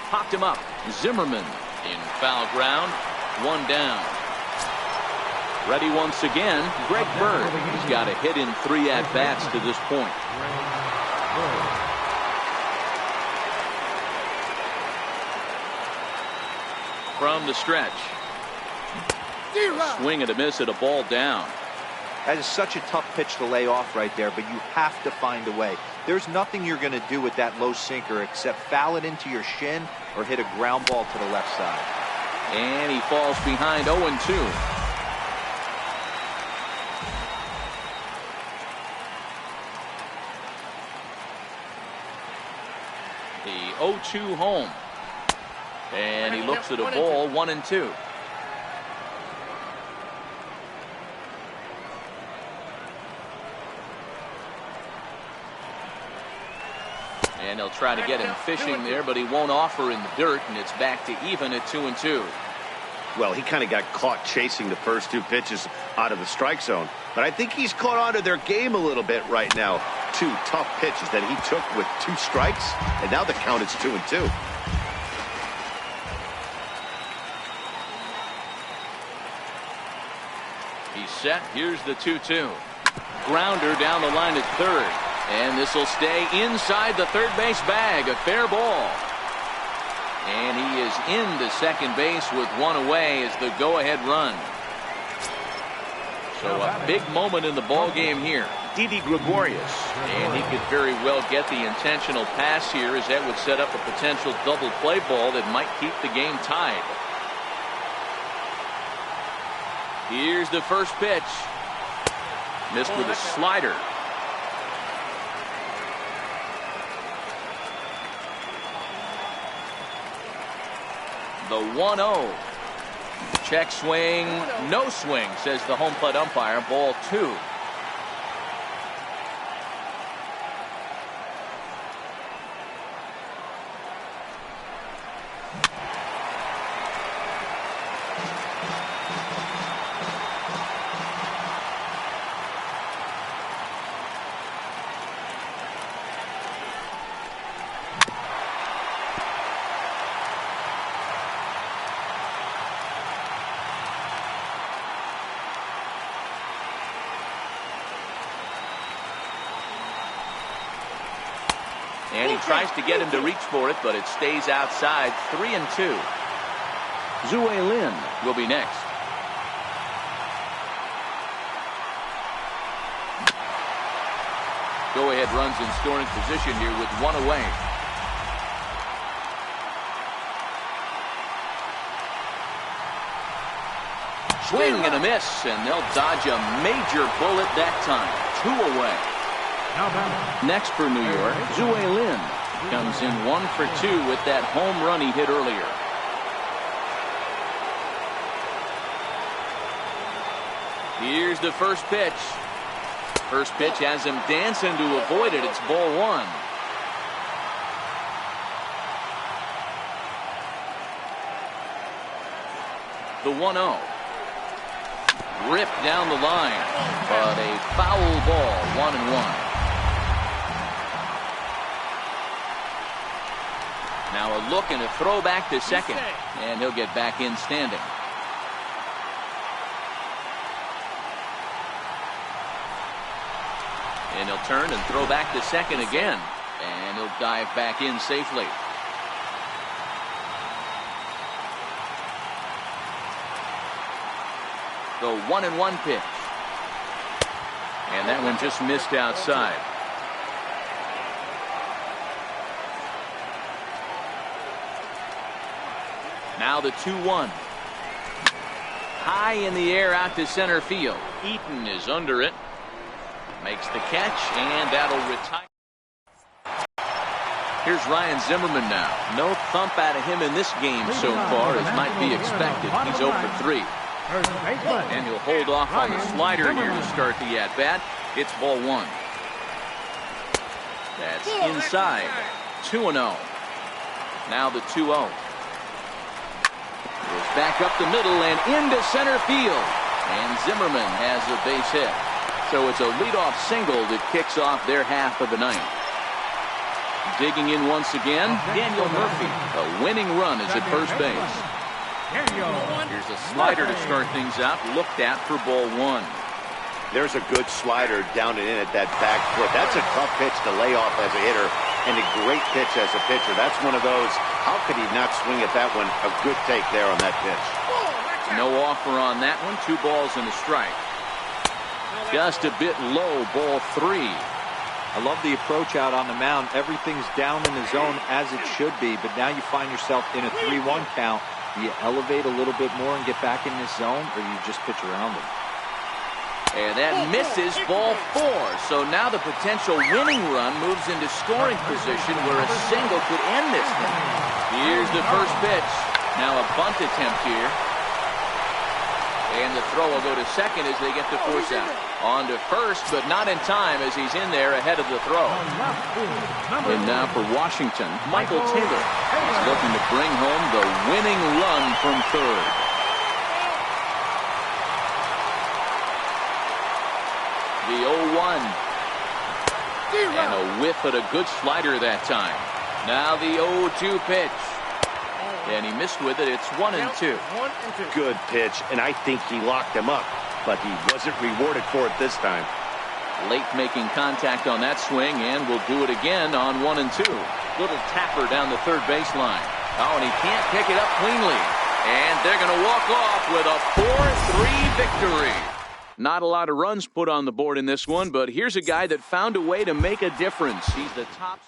Popped him up. Zimmerman in foul ground. 1 down. Ready once again, Greg Bird. He's got a hit in 3 at-bats to this point. from the stretch. Swing and a miss at a ball down. That is such a tough pitch to lay off right there, but you have to find a way. There's nothing you're going to do with that low sinker except foul it into your shin or hit a ground ball to the left side. And he falls behind 0-2. The 0-2 home. And he looks at a ball, 1-2. And he'll try to get him fishing there, but he won't offer in the dirt, and it's back to even at 2-2. Well, he kind of got caught chasing the first two pitches out of the strike zone. But I think he's caught on to their game a little bit right now. Two tough pitches that he took with 2 strikes, and now the count is 2-2. He's set. Here's the 2-2. Grounder down the line at third. And this will stay inside the third base bag. A fair ball. And he is into second base with 1 away as the go-ahead run. So a big moment in the ball game here. Didi Gregorius. And he could very well get the intentional pass here, as that would set up a potential double play ball that might keep the game tied. Here's the first pitch. Missed with a slider. The 1-0. Check swing, no swing, says the home plate umpire. Ball 2. And he tries to get him to reach for it, but it stays outside. 3-2. Zue Lin will be next. Go-ahead runs in scoring position here with 1 away. Swing and a miss, and they'll dodge a major bullet that time. 2 away. Next for New York, Zue Lin comes in 1 for 2 with that home run he hit earlier. Here's the first pitch. First pitch has him dancing to avoid it. It's ball 1. The 1-0. Ripped down the line, but a foul ball. 1-1. Now a look and a throw back to second, and he'll get back in standing. And he'll turn and throw back to second again, and he'll dive back in safely. The 1-1 pitch. And that one just missed outside. Now the 2-1. High in the air out to center field. Eaton is under it. Makes the catch, and that'll retire. Here's Ryan Zimmerman now. No thump out of him in this game so far, as might be expected. He's 0 for 3. And he'll hold off on the slider here to start the at-bat. It's ball 1. That's inside. 2-0. Now the 2-0. Goes back up the middle and into center field. And Zimmerman has a base hit. So it's a leadoff single that kicks off their half of the ninth. Digging in once again, Daniel Murphy. A winning run is at first base. Here's a slider to start things out, looked at for ball 1. There's a good slider down and in at that back foot. That's a tough pitch to lay off as a hitter. and a great pitch as a pitcher. That's one of those, how could he not swing at that one? A good take there on that pitch. No offer on that one. 2 balls and a strike. Just a bit low, ball 3. I love the approach out on the mound. Everything's down in the zone as it should be, but now you find yourself in a 3-1 count. Do you elevate a little bit more and get back in this zone, or you just pitch around them? And that misses, ball 4. So now the potential winning run moves into scoring position where a single could end this thing. Here's the first pitch. Now a bunt attempt here. And the throw will go to second as they get the force out. On to first, but not in time as he's in there ahead of the throw. And now for Washington, Michael Taylor is looking to bring home the winning run from third. The 0-1. And a whiff at a good slider that time. Now the 0-2 pitch. And he missed with it. It's 1-2. Good pitch, and I think he locked him up, but he wasn't rewarded for it this time. Late making contact on that swing, and will do it again on 1-2. Little tapper down the third baseline. Oh, and he can't pick it up cleanly. And they're going to walk off with a 4-3 victory. Not a lot of runs put on the board in this one, but here's a guy that found a way to make a difference. He's the top.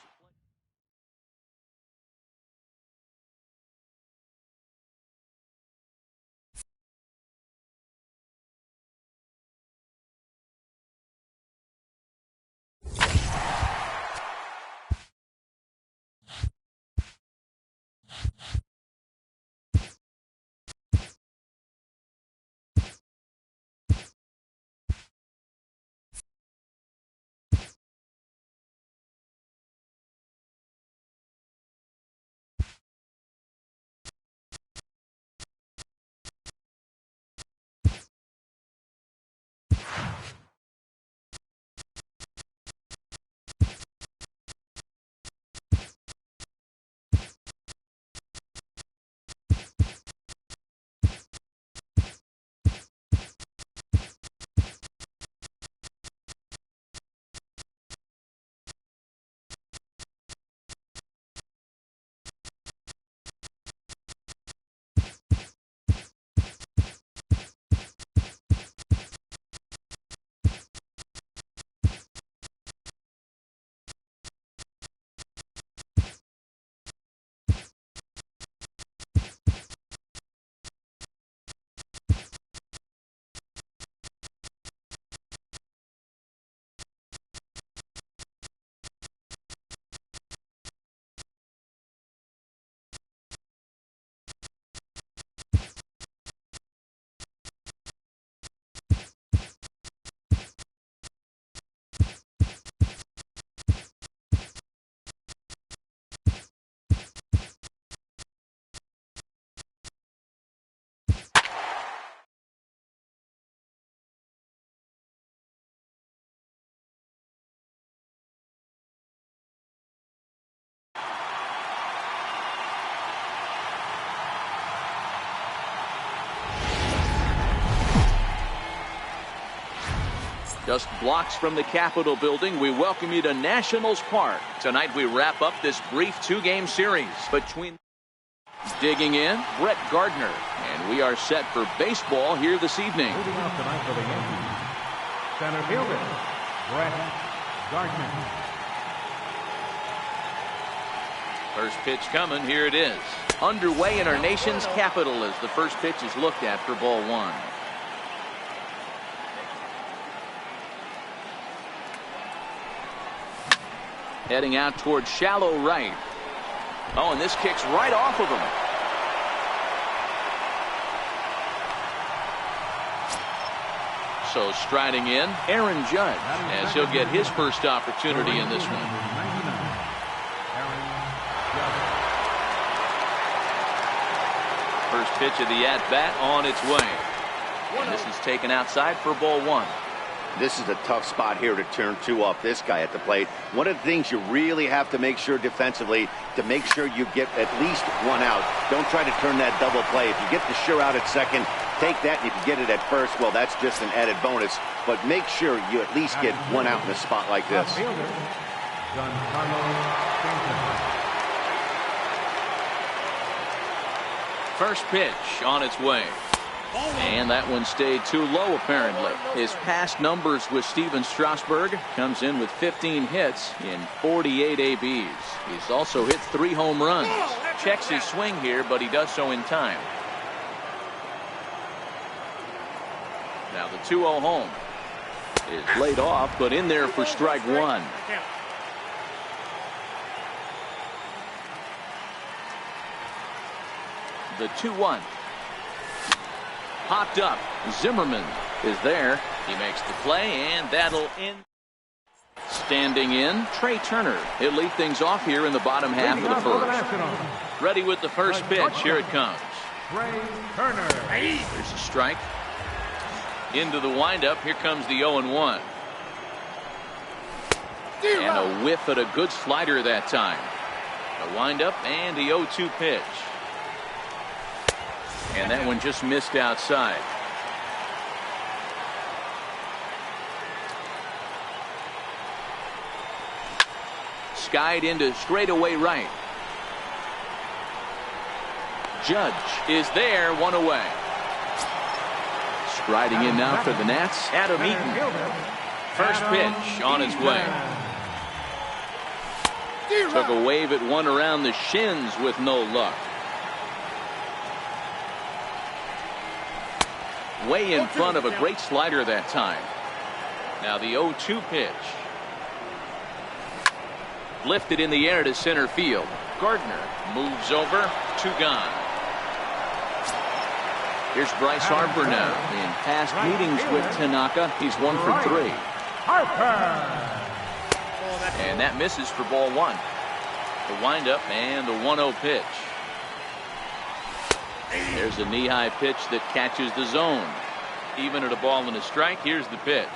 Just blocks from the Capitol building, we welcome you to Nationals Park. Tonight we wrap up this brief 2-game series between... Digging in, Brett Gardner. And we are set for baseball here this evening. Moving up tonight for the Yankees, center fielder, Brett Gardner. First pitch coming, here it is. Underway in our nation's capital as the first pitch is looked at for ball 1. Heading out towards shallow right. Oh, and this kicks right off of him. So striding in, Aaron Judge, as he'll get his first opportunity in this one. First pitch of the at-bat on its way. And this is taken outside for ball 1. This is a tough spot here to turn 2 off this guy at the plate. One of the things you really have to make sure defensively, to make sure you get at least 1 out. Don't try to turn that double play. If you get the sure out at second, take that, and if you get it at first, well, that's just an added bonus. But make sure you at least get 1 out in a spot like this. First pitch on its way. And that one stayed too low, apparently. His past numbers with Steven Strasburg comes in with 15 hits in 48 ABs. He's also hit 3 home runs. Checks his swing here, but he does so in time. Now the 2-0 home is laid off, but in there for strike 1. The 2-1. Popped up. Zimmerman is there. He makes the play, and that'll end. Standing in, Trey Turner. He'll lead things off here in the bottom half of the first. Ready with the first pitch. Here it comes. Trey Turner. There's a strike. Into the windup. Here comes the 0-1. And a whiff at a good slider that time. The windup and the 0-2 pitch. And that one just missed outside. Skied into straightaway right. Judge is there, 1 away. Striding in now for the Nats, Adam Eaton. First pitch on its way. Took a wave at one around the shins with no luck. Way in front of a great slider that time. Now the 0-2 pitch. Lifted in the air to center field. Gardner moves over. 2 gone. Here's Bryce Harper now. In past meetings with Tanaka, he's 1 for 3. Harper. And that misses for ball 1. The windup and the 1-0 pitch. There's a knee-high pitch that catches the zone. Even at a ball and a strike, here's the pitch.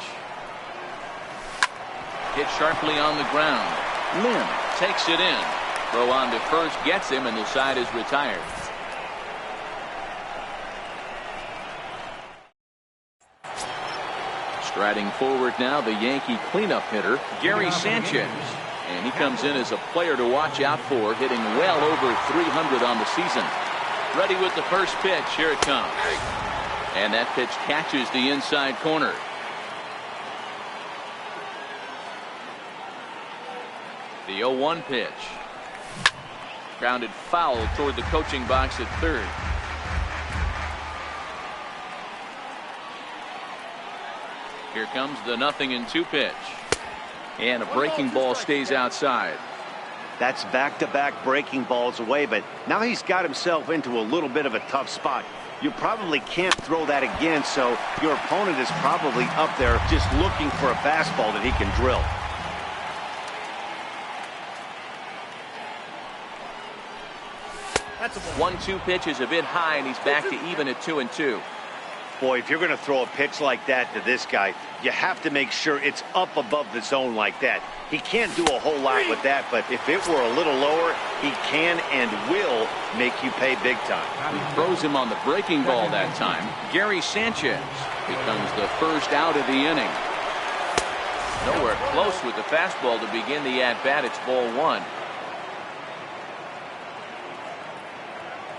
Hit sharply on the ground. Lim takes it in. Throw on to first gets him, and the side is retired. Striding forward now, the Yankee cleanup hitter, Gary Sanchez. And he comes in as a player to watch out for, hitting well over 300 on the season. Ready with the first pitch. Here it comes. And that pitch catches the inside corner. The 0-1 pitch. Grounded foul toward the coaching box at third. Here comes the 0-2 pitch. And a breaking ball stays outside. That's back-to-back breaking balls away, but now he's got himself into a little bit of a tough spot. You probably can't throw that again, so your opponent is probably up there just looking for a fastball that he can drill. That's a 1-2 pitch is a bit high, and he's back to even at 2-2. Boy, if you're going to throw a pitch like that to this guy, you have to make sure it's up above the zone like that. He can't do a whole lot with that, but if it were a little lower, he can and will make you pay big time. He throws him on the breaking ball that time. Gary Sanchez becomes the first out of the inning. Nowhere close with the fastball to begin the at-bat. It's ball 1.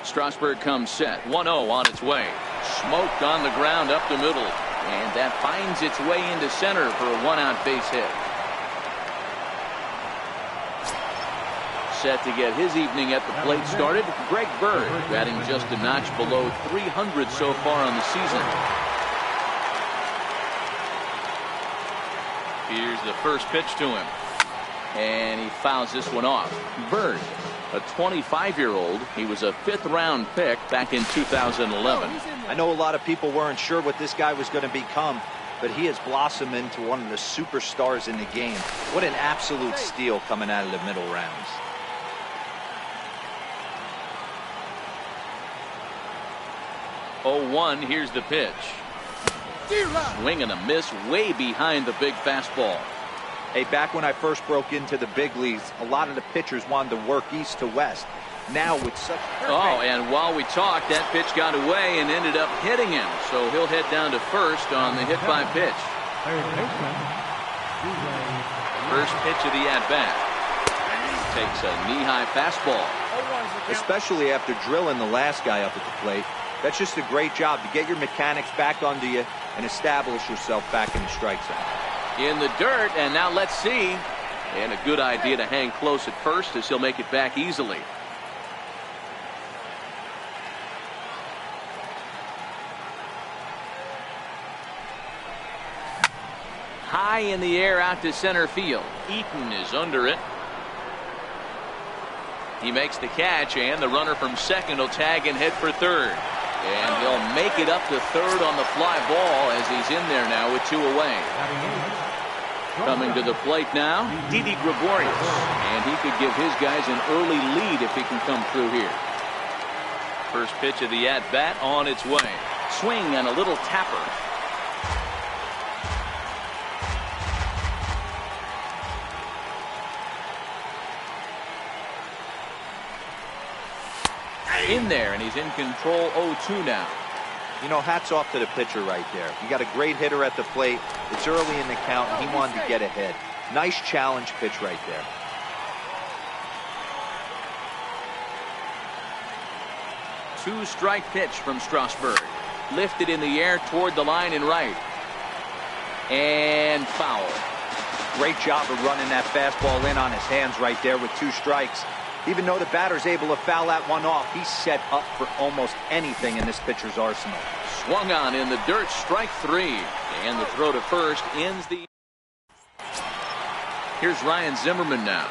Strasburg comes set. 1-0 on its way. Smoked on the ground up the middle. And that finds its way into center for a 1-out base hit. Set to get his evening at the plate started. Greg Bird batting just a notch below 300 so far on the season. Here's the first pitch to him. And he fouls this one off. Bird, a 25-year-old. He was a 5th-round pick back in 2011. I know a lot of people weren't sure what this guy was going to become, but he has blossomed into one of the superstars in the game. What an absolute steal coming out of the middle rounds. Oh, 1, here's the pitch. Swing and a miss way behind the big fastball. Hey, back when I first broke into the big leagues, a lot of the pitchers wanted to work east to west. Now with such... Oh, and while we talked, that pitch got away and ended up hitting him. So he'll head down to first on the hit by pitch. First pitch of the at-bat. Takes a knee-high fastball. especially after drilling the last guy up at the plate. That's just a great job to get your mechanics back under you and establish yourself back in the strike zone. In the dirt, and now let's see. And a good idea to hang close at first as he'll make it back easily. High in the air out to center field. Eaton is under it. He makes the catch, and the runner from second will tag and head for third. And he'll make it up to third on the fly ball as he's in there now with 2 away. Coming to the plate now, Didi Gregorius. And he could give his guys an early lead if he can come through here. First pitch of the at-bat on its way. Swing and a little tapper. In there, and he's in control 0-2 now. You know, hats off to the pitcher right there. You got a great hitter at the plate. It's early in the count, and he wanted to get ahead. Nice challenge pitch right there. Two-strike pitch from Strasburg. Lifted in the air toward the line and right. And foul. Great job of running that fastball in on his hands right there with 2 strikes. Even though the batter's able to foul that one off, he's set up for almost anything in this pitcher's arsenal. Swung on in the dirt, strike 3. And the throw to first ends the... Here's Ryan Zimmerman now.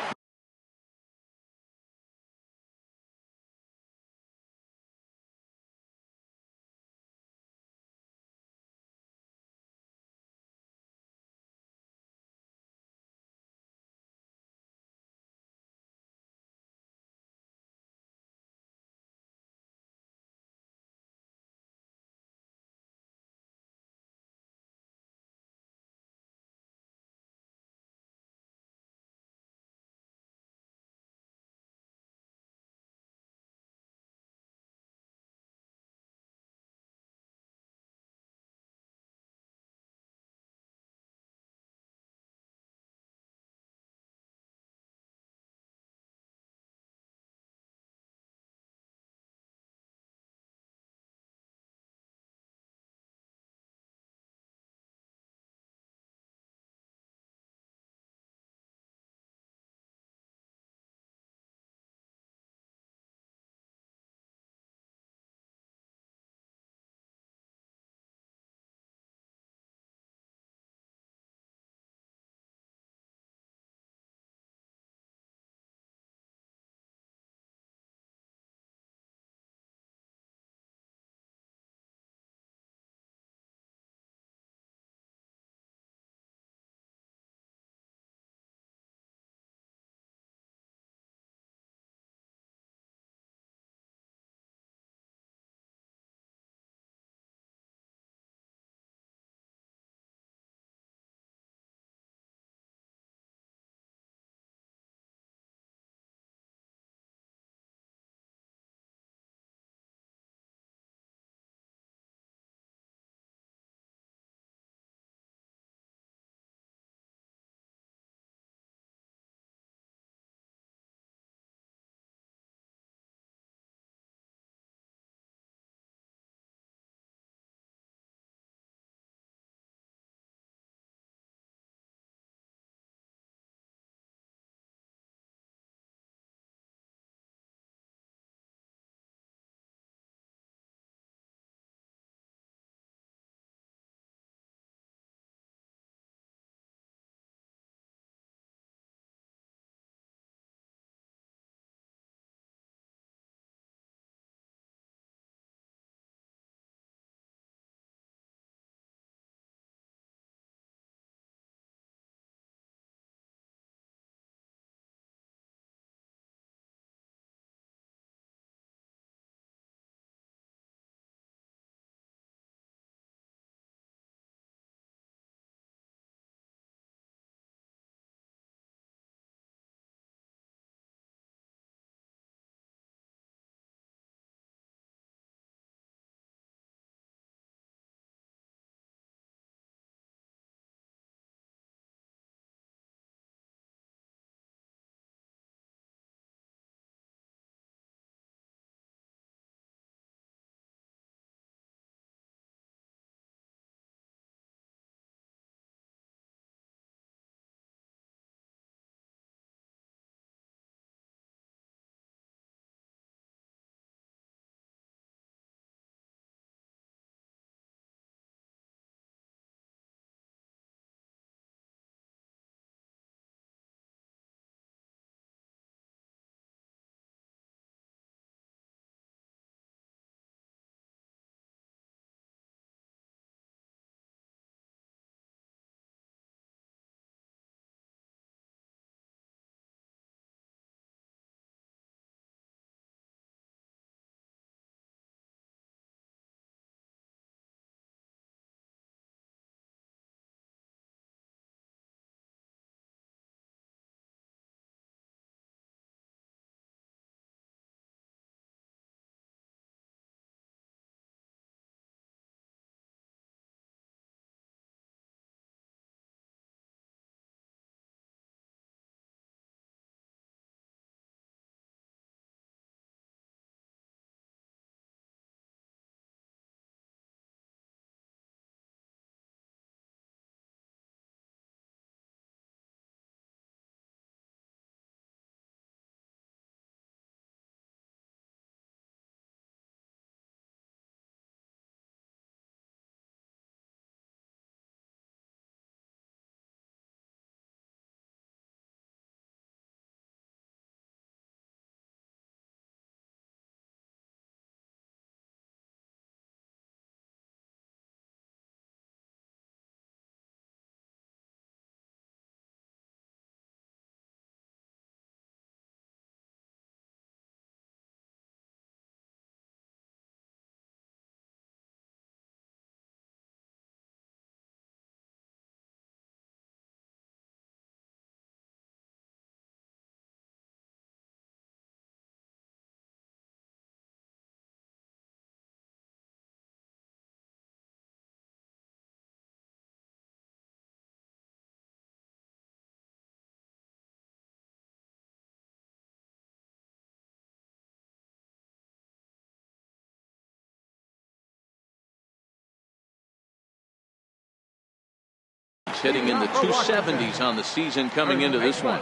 hitting in the 270s on the season coming into this one.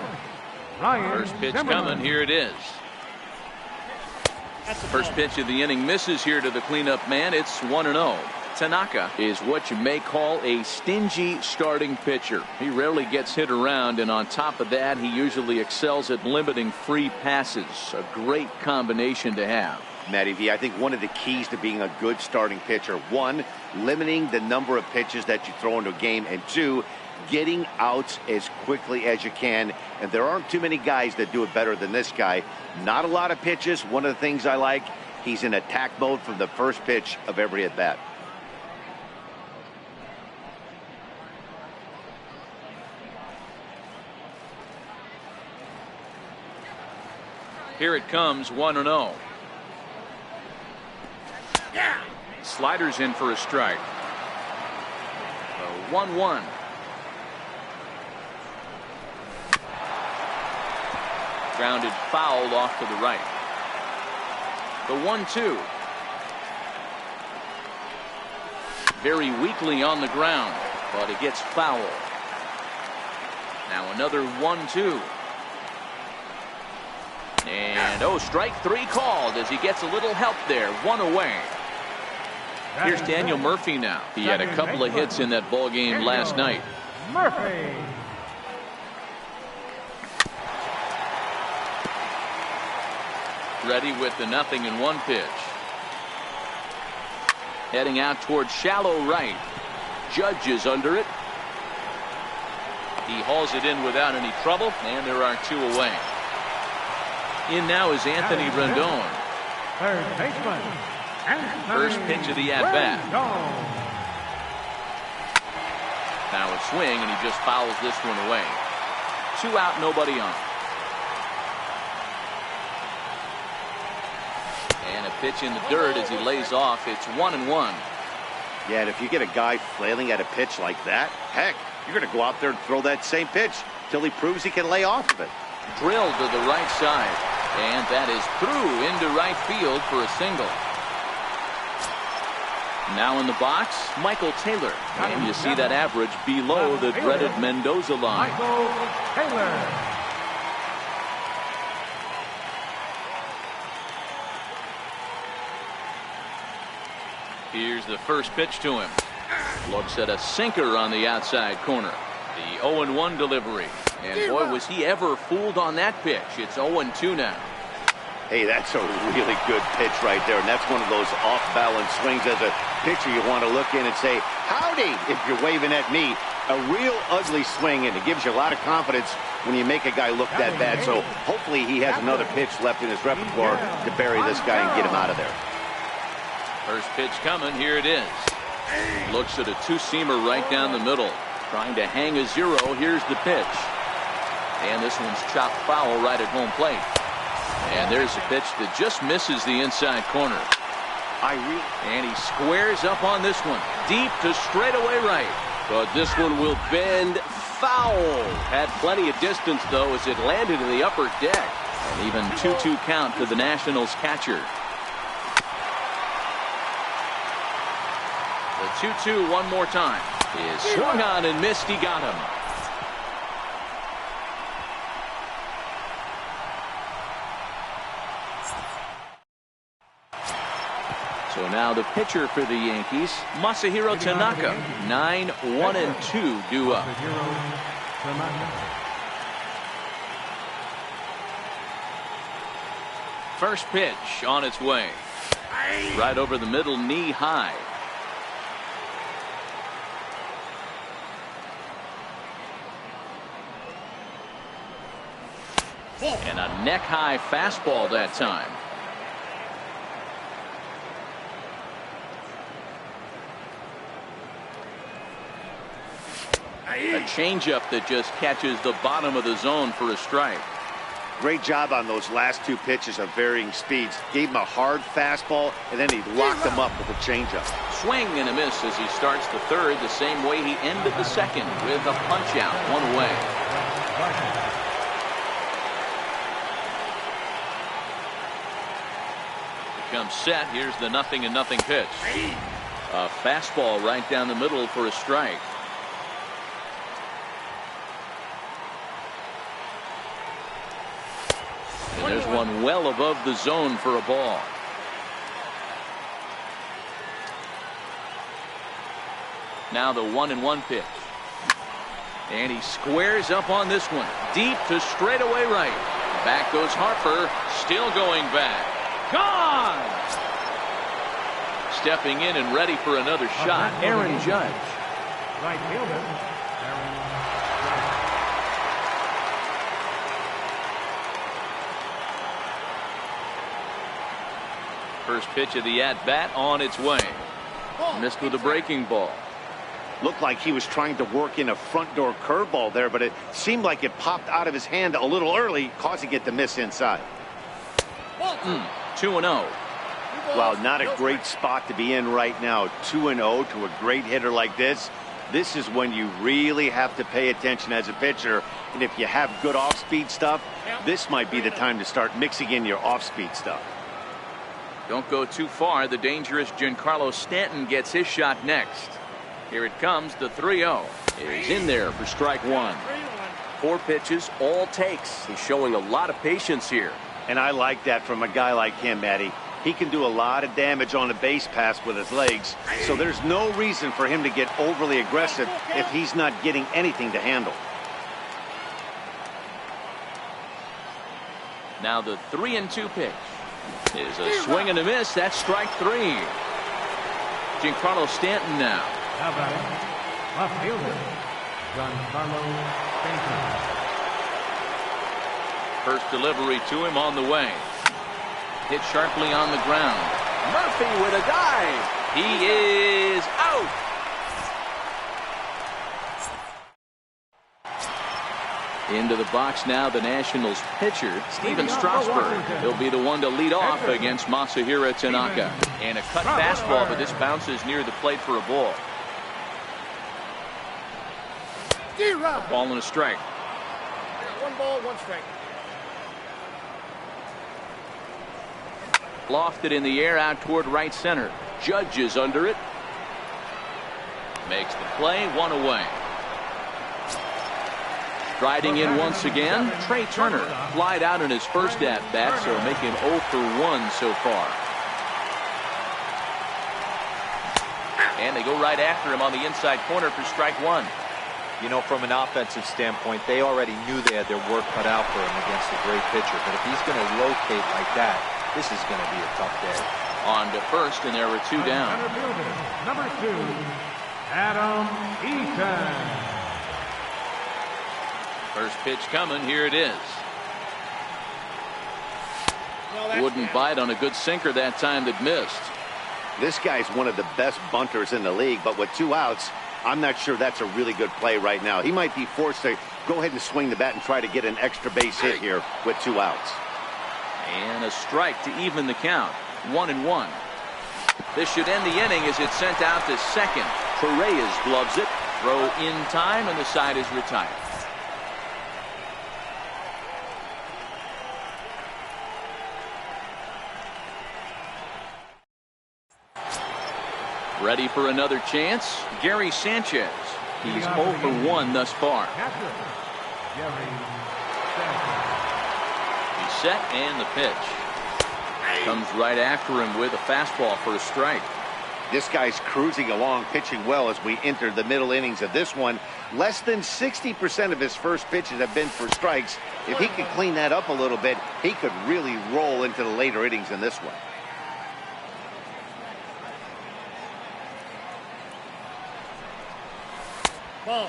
First pitch coming. Here it is. First pitch of the inning misses here to the cleanup man. It's 1-0. Tanaka is what you may call a stingy starting pitcher. He rarely gets hit around, and on top of that, he usually excels at limiting free passes. A great combination to have. Matty V, I think one of the keys to being a good starting pitcher, one, limiting the number of pitches that you throw into a game, and two, getting outs as quickly as you can. And there aren't too many guys that do it better than this guy. Not a lot of pitches. One of the things I like, he's in attack mode from the first pitch of every at bat. Here it comes, 1-0. Sliders in for a strike. 1-1. Grounded foul off to the right. The 1-2. Very weakly on the ground, but it gets foul. Now another 1-2. And strike three called as he gets a little help there. One away. Here's Daniel Murphy now. He had a couple of hits in that ball game last night. Murphy. Ready with the 0-1 pitch. Heading out towards shallow right. Judge is under it. He hauls it in without any trouble, and there are two away. In now is Anthony Rendon. Third baseman. First pitch of the at-bat. Now a swing, and he just fouls this one away. 2 out, nobody on. And a pitch in the dirt as he lays off. It's 1-1. Yeah, and if you get a guy flailing at a pitch like that, heck, you're going to go out there and throw that same pitch till he proves he can lay off of it. Drilled to the right side. And that is through into right field for a single. Now in the box, Michael Taylor. And you see that average below the dreaded Mendoza line. Michael Taylor. Here's the first pitch to him. Looks at a sinker on the outside corner. The 0-1 delivery. And boy, was he ever fooled on that pitch. It's 0-2 now. Hey, that's a really good pitch right there. And that's one of those off-balance swings. As a pitcher, you want to look in and say, howdy, if you're waving at me. A real ugly swing, and it gives you a lot of confidence when you make a guy look that bad. So hopefully he has another pitch left in his repertoire to bury this guy and get him out of there. First pitch coming. Here it is. Looks at a two-seamer right down the middle. Trying to hang a zero. Here's the pitch. And this one's chopped foul right at home plate. And there's a pitch that just misses the inside corner. And he squares up on this one. Deep to straightaway right. But this one will bend foul. Had plenty of distance, though, as it landed in the upper deck. And even 2-2 count to the Nationals catcher. The 2-2 one more time. Is swung on and missed. He got him. So now the pitcher for the Yankees, Masahiro Tanaka. 9-1-2 due up. First pitch on its way. Right over the middle, knee high. And a neck-high fastball that time. A changeup that just catches the bottom of the zone for a strike. Great job on those last two pitches of varying speeds. Gave him a hard fastball, and then he locked him up with a changeup. Swing and a miss as he starts the third the same way he ended the second, with a punch-out, one away. Comes set. Here's the 0-0 pitch. A fastball right down the middle for a strike. And there's one well above the zone for a ball. Now the 1-1 pitch. And he squares up on this one. Deep to straightaway right. Back goes Harper. Still going back. Gone! Stepping in and ready for another shot, Aaron Judge. Right fielder, Aaron Judge. First pitch of the at-bat on its way. Missed with a breaking ball. Looked like he was trying to work in a front door curveball there, but it seemed like it popped out of his hand a little early, causing it to miss inside. 2-0. Well, not a great spot to be in right now. 2-0 to a great hitter like this. This is when you really have to pay attention as a pitcher. And if you have good off-speed stuff, this might be the time to start mixing in your off-speed stuff. Don't go too far. The dangerous Giancarlo Stanton gets his shot next. Here it comes. The 3-0 is in there for strike one. 4 pitches, all takes. He's showing a lot of patience here. And I like that from a guy like him, Matty. He can do a lot of damage on a base pass with his legs, so there's no reason for him to get overly aggressive if he's not getting anything to handle. Now the 3-2 pitch is a swing and a miss. That's strike 3. Giancarlo Stanton now. How about it? Left fielder, Giancarlo Stanton. First delivery to him on the way. Hit sharply on the ground. Murphy with a dive. He is out. Into the box now, the Nationals pitcher, Steven Strasburg. He'll be the one to lead off against Masahiro Tanaka. And a cut fastball, but this bounces near the plate for a ball. A ball and a strike. 1 ball, 1 strike. Lofted in the air out toward right center. Judge is under it. Makes the play, 1 away. Striding in once again, Trey Turner. Flied out in his first at-bat, so making 0 for 1 so far. And they go right after him on the inside corner for strike 1. You know, from an offensive standpoint, they already knew they had their work cut out for him against a great pitcher. But if he's going to rotate like that, this is going to be a tough day. On to first, and there were 2 down. Center fielder, number 2, Adam Eaton. First pitch coming. Here it is. Wouldn't bite on a good sinker that time that missed. This guy's one of the best bunters in the league, but with 2 outs, I'm not sure that's a really good play right now. He might be forced to go ahead and swing the bat and try to get an extra base hit here with 2 outs. And a strike to even the count. 1-1. This should end the inning as it's sent out to second. Torreyes gloves it. Throw in time, and the side is retired. Ready for another chance? Gary Sanchez. He's 0 for 1 thus far. He's set, and the pitch. Comes right after him with a fastball for a strike. This guy's cruising along, pitching well as we enter the middle innings of this one. Less than 60% of his first pitches have been for strikes. If he could clean that up a little bit, he could really roll into the later innings in this one.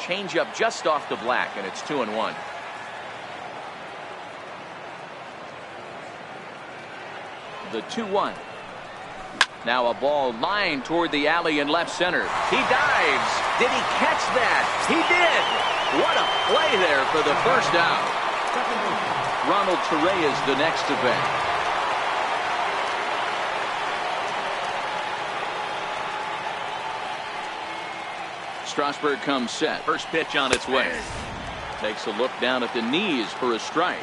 Change up just off the black, and it's 2-1. The 2-1. Now a ball lined toward the alley in left center. He dives. Did he catch that? He did. What a play there for the first out. Ronald Torreyes the next to bat. Strasburg comes set. First pitch on its way. Takes a look down at the knees for a strike.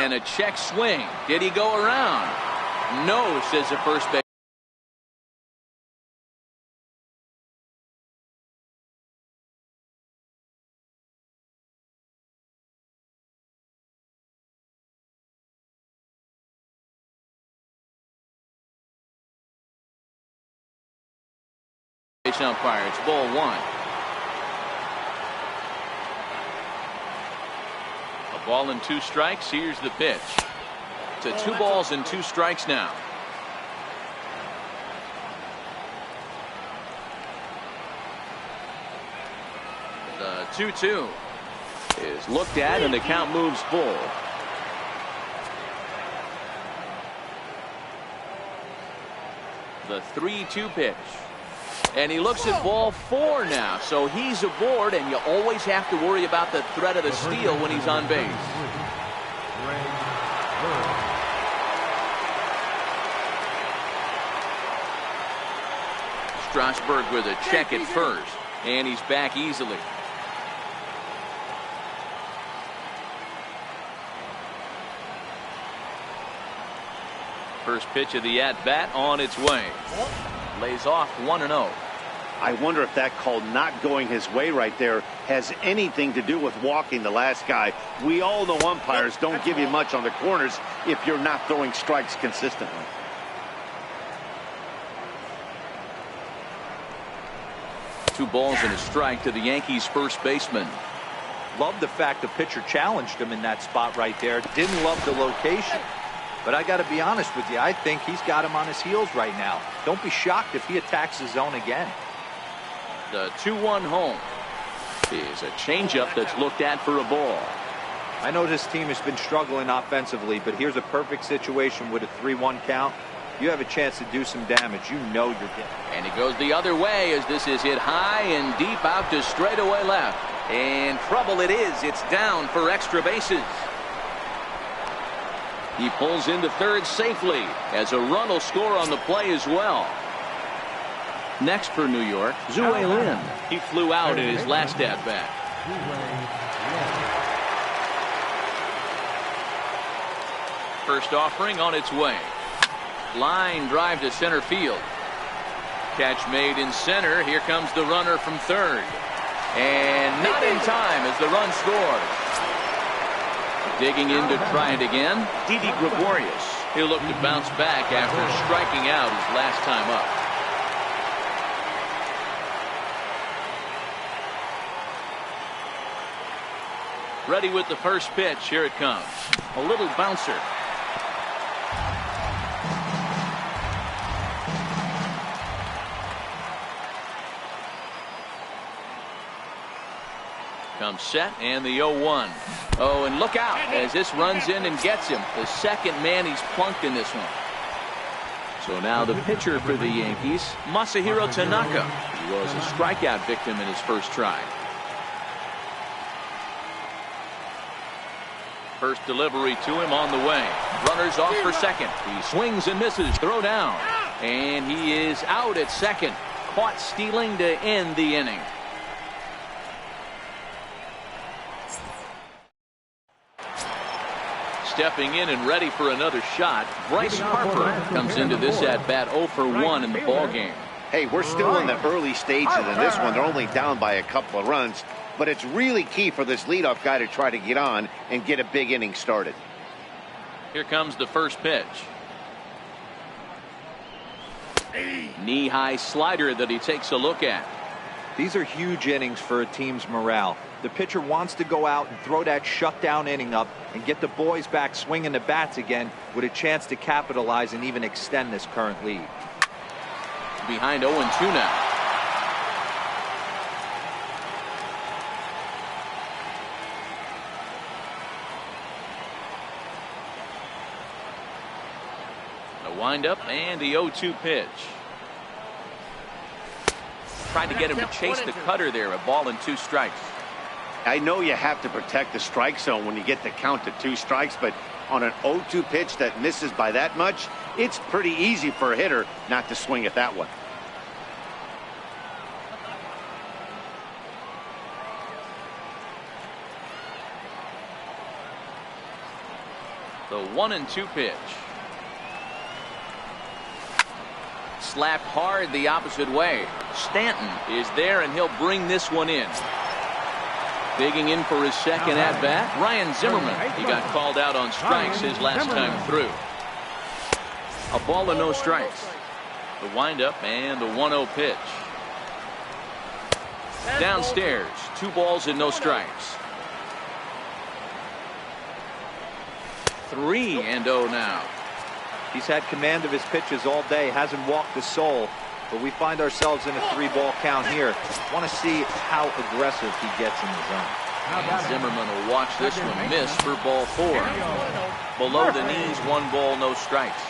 And a check swing. Did he go around? No, says the first base. Umpire, it's ball 1. A ball and 2 strikes. Here's the pitch. To 2 balls and 2 strikes now. The 2-2 is looked at and the count moves full. The 3-2 pitch. And he looks at ball 4 now, so he's aboard, and you always have to worry about the threat of the steal when he's on base. Strasburg with a check at first, and he's back easily. First pitch of the at-bat on its way. Lays off 1-0. I wonder if that call not going his way right there has anything to do with walking the last guy. We all know umpires don't give you much on the corners if you're not throwing strikes consistently. Two balls and a strike to the Yankees first baseman. Love the fact the pitcher challenged him in that spot right there. Didn't love the location. But I got to be honest with you, I think he's got him on his heels right now. Don't be shocked if he attacks the zone again. The 2-1 home is a changeup that's looked at for a ball. I know this team has been struggling offensively, but here's a perfect situation with a 3-1 count. You have a chance to do some damage. You know you're getting. And it goes the other way as this is hit high and deep out to straightaway left. And trouble it is. It's down for extra bases. He pulls into third safely as a run will score on the play as well. Next for New York, Zue Lin. He flew out in his last at-bat. First offering on its way. Line drive to center field. Catch made in center. Here comes the runner from third. And not in time as the run scores. Digging in to try it again, Didi Gregorius. He'll look to bounce back after striking out his last time up. Ready with the first pitch. Here it comes. A little bouncer. Comes set and the 0-1. Oh, and look out as this runs in and gets him. The second man he's plunked in this one. So now the pitcher for the Yankees, Masahiro Tanaka. He was a strikeout victim in his first try. First delivery to him on the way. Runners off for second. He swings and misses. Throw down. And he is out at second. Caught stealing to end the inning. Stepping in and ready for another shot, Bryce Harper comes into this at-bat 0 for 1 in the ballgame. Hey, we're still in the early stages in this one. They're only down by a couple of runs, but it's really key for this leadoff guy to try to get on and get a big inning started. Here comes the first pitch. Knee-high slider that he takes a look at. These are huge innings for a team's morale. The pitcher wants to go out and throw that shutdown inning up and get the boys back swinging the bats again with a chance to capitalize and even extend this current lead. Behind 0-2 now. The windup and the 0-2 pitch. Tried to get him to chase the cutter there. A ball and 2 strikes. I know you have to protect the strike zone when you get the count to 2 strikes, but on an 0-2 pitch that misses by that much, it's pretty easy for a hitter not to swing at that one. The 1-2 pitch. Slapped hard the opposite way. Stanton is there, and he'll bring this one in. Digging in for his second at-bat, Ryan Zimmerman. He got called out on strikes his last time through. A ball and no strikes. The windup and the 1-0 pitch. Downstairs, 2 balls and no strikes. 3-0 now. He's had command of his pitches all day, hasn't walked a soul, but we find ourselves in a 3-ball count here. Want to see how aggressive he gets in the zone. And Zimmerman will watch this one miss for ball 4. Below the knees, 1 ball, no strikes.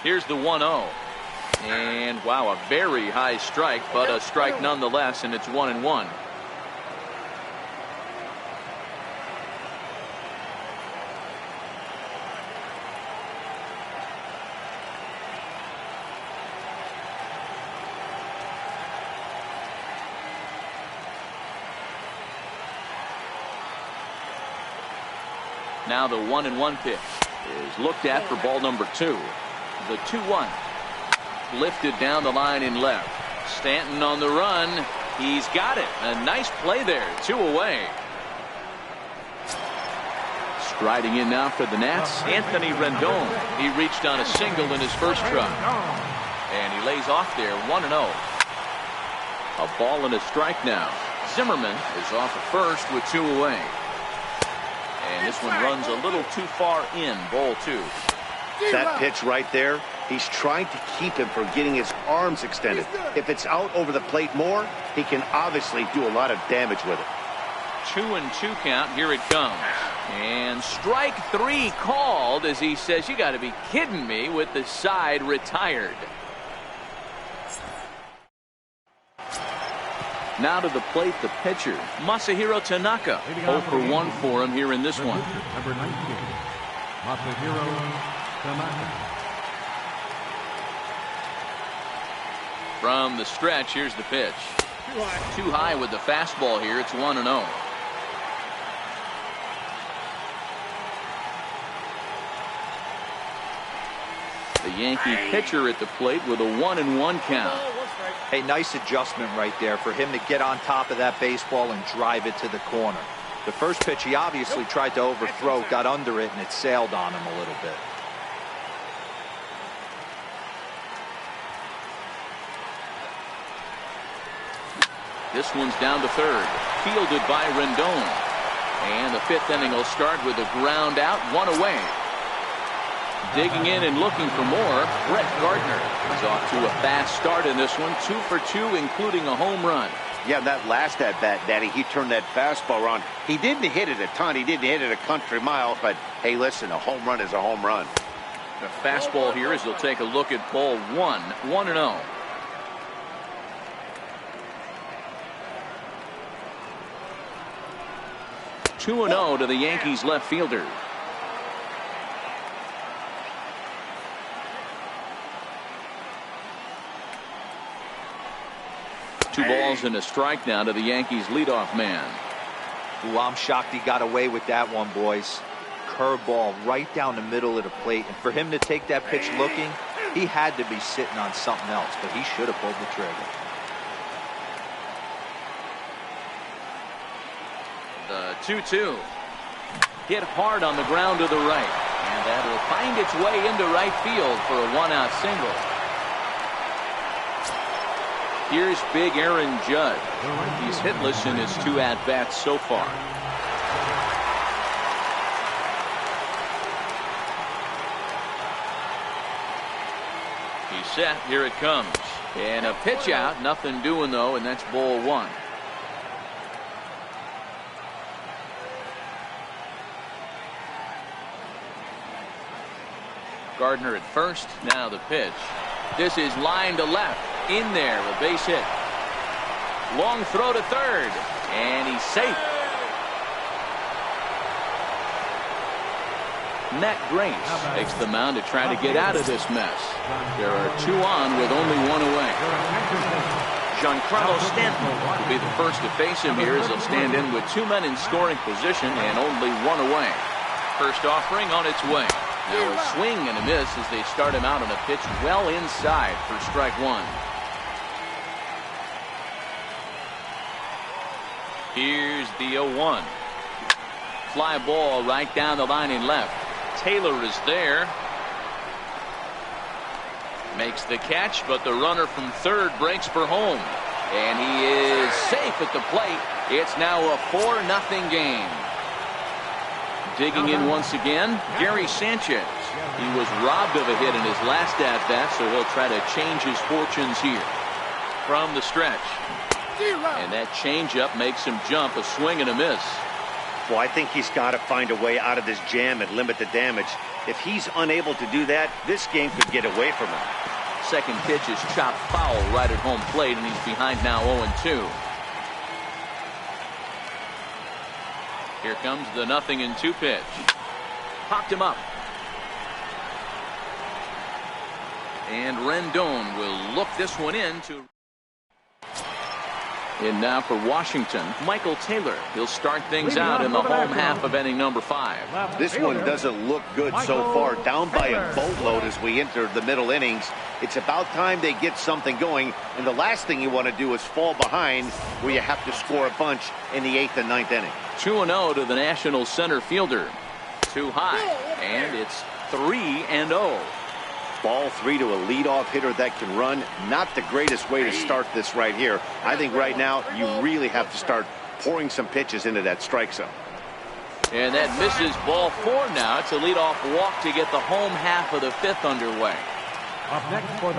Here's the 1-0. And wow, a very high strike, but a strike nonetheless, and it's 1-1. Now the 1-1 pitch is looked at for ball number 2. The 2-1 lifted down the line in left. Stanton on the run. He's got it. A nice play there. 2 away. Striding in now for the Nats, Anthony Rendon. He reached on a single in his first try. And he lays off there. 1-0. A ball and a strike now. Zimmerman is off at first with 2 away. And this one runs a little too far in. Ball 2. That pitch right there, he's trying to keep him from getting his arms extended. If it's out over the plate more, he can obviously do a lot of damage with it. 2-2 count. Here it comes. And strike 3 called as he says, you got to be kidding me, with the side retired. Now to the plate, the pitcher, Masahiro Tanaka. 0 for 1 for him here in this one. Number 19, Masahiro Tanaka. From the stretch, here's the pitch. Too high with the fastball here. It's 1-0. The Yankee pitcher at the plate with a 1-1 count. Hey, nice adjustment right there for him to get on top of that baseball and drive it to the corner. The first pitch he obviously tried to overthrow, got under it, and it sailed on him a little bit. This one's down to third. Fielded by Rendon. And the 5th inning will start with a ground out, 1 away. Digging in and looking for more, Brett Gardner is off to a fast start in this one. 2 for 2, including a home run. Yeah, that last at bat, Daddy, he turned that fastball around. He didn't hit it a ton. He didn't hit it a country mile. But, hey, listen, a home run is a home run. The fastball here as he'll take a look at ball 1, 1-0. Two 2-0 to the Yankees left fielder. Two balls and a strike now to the Yankees leadoff man. Ooh, I'm shocked he got away with that one, boys. Curveball right down the middle of the plate, and for him to take that pitch looking, he had to be sitting on something else, but he should have pulled the trigger. The 2-2 hit hard on the ground to the right, and that will find its way into right field for a 1-out single. Here's big Aaron Judge. He's hitless in his 2 at-bats so far. He's set. Here it comes. And a pitch out. Nothing doing, though, and that's ball 1. Gardner at first. Now the pitch. This is line to left. In there, a base hit. Long throw to third, and he's safe. Matt Grace takes the mound to try to get out of this mess. There are 2 on with only 1 away. Giancarlo Stanton will be the first to face him here as he'll stand in with 2 men in scoring position and only 1 away. First offering on its way. Now a swing and a miss as they start him out on a pitch well inside for strike 1. Here's the 0-1. Fly ball right down the line and left. Taylor is there. Makes the catch, but the runner from third breaks for home. And he is safe at the plate. It's now a 4-0 game. Digging in once again, Gary Sanchez. He was robbed of a hit in his last at-bat, so he'll try to change his fortunes here. From the stretch. And that changeup makes him jump. A swing and a miss. Well, I think he's got to find a way out of this jam and limit the damage. If he's unable to do that, this game could get away from him. Second pitch is chopped foul right at home plate, and he's behind now 0-2. Here comes the 0-2 pitch. Popped him up. And Rendon will look this one in to. And now for Washington, Michael Taylor. He'll start things out in the home half of inning number 5. This one doesn't look good so far. Down by a boatload as we enter the middle innings. It's about time they get something going. And the last thing you want to do is fall behind where you have to score a bunch in the 8th and 9th inning. 2-0 to the National center fielder. Too high. And it's 3-0. Ball 3 to a leadoff hitter that can run. Not the greatest way to start this right here. I think right now you really have to start pouring some pitches into that strike zone. And that misses ball 4 now. It's a leadoff walk to get the home half of the 5th underway.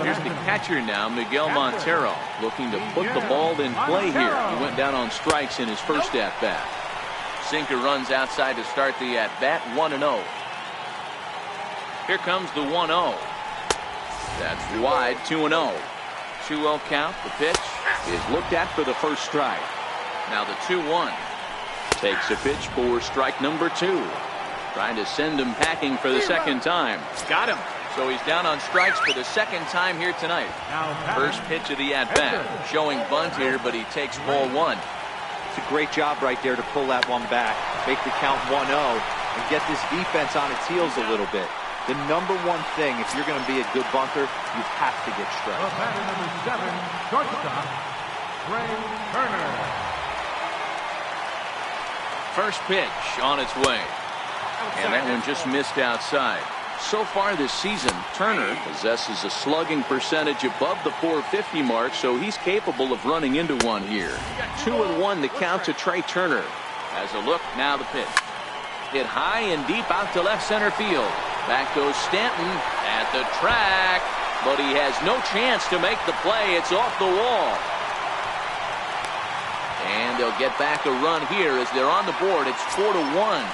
Here's the catcher now, Miguel Montero, looking to put the ball in play here. He went down on strikes in his first at-bat. Sinker runs outside to start the at-bat. 1-0. Here comes the 1-0. That's wide. 2-0. 2-0 count. The pitch is looked at for the first strike. Now the 2-1. Takes a pitch for strike number 2. Trying to send him packing for the second time. Got him. So he's down on strikes for the second time here tonight. First pitch of the at-bat. Showing bunt here, but he takes ball 1. It's a great job right there to pull that one back. Make the count 1-0 and get this defense on its heels a little bit. The number one thing, if you're going to be a good bunter, you have to get strikes. Number 7, shortstop, Ray Turner. First pitch on its way. And that one just missed outside. So far this season, Turner possesses a slugging percentage above the .450 mark, so he's capable of running into one here. 2-1 the count to Trey Turner. As a look, now the pitch. Hit high and deep out to left center field. Back goes Stanton at the track, but he has no chance to make the play. It's off the wall. And they'll get back a run here as they're on the board. It's 4-1.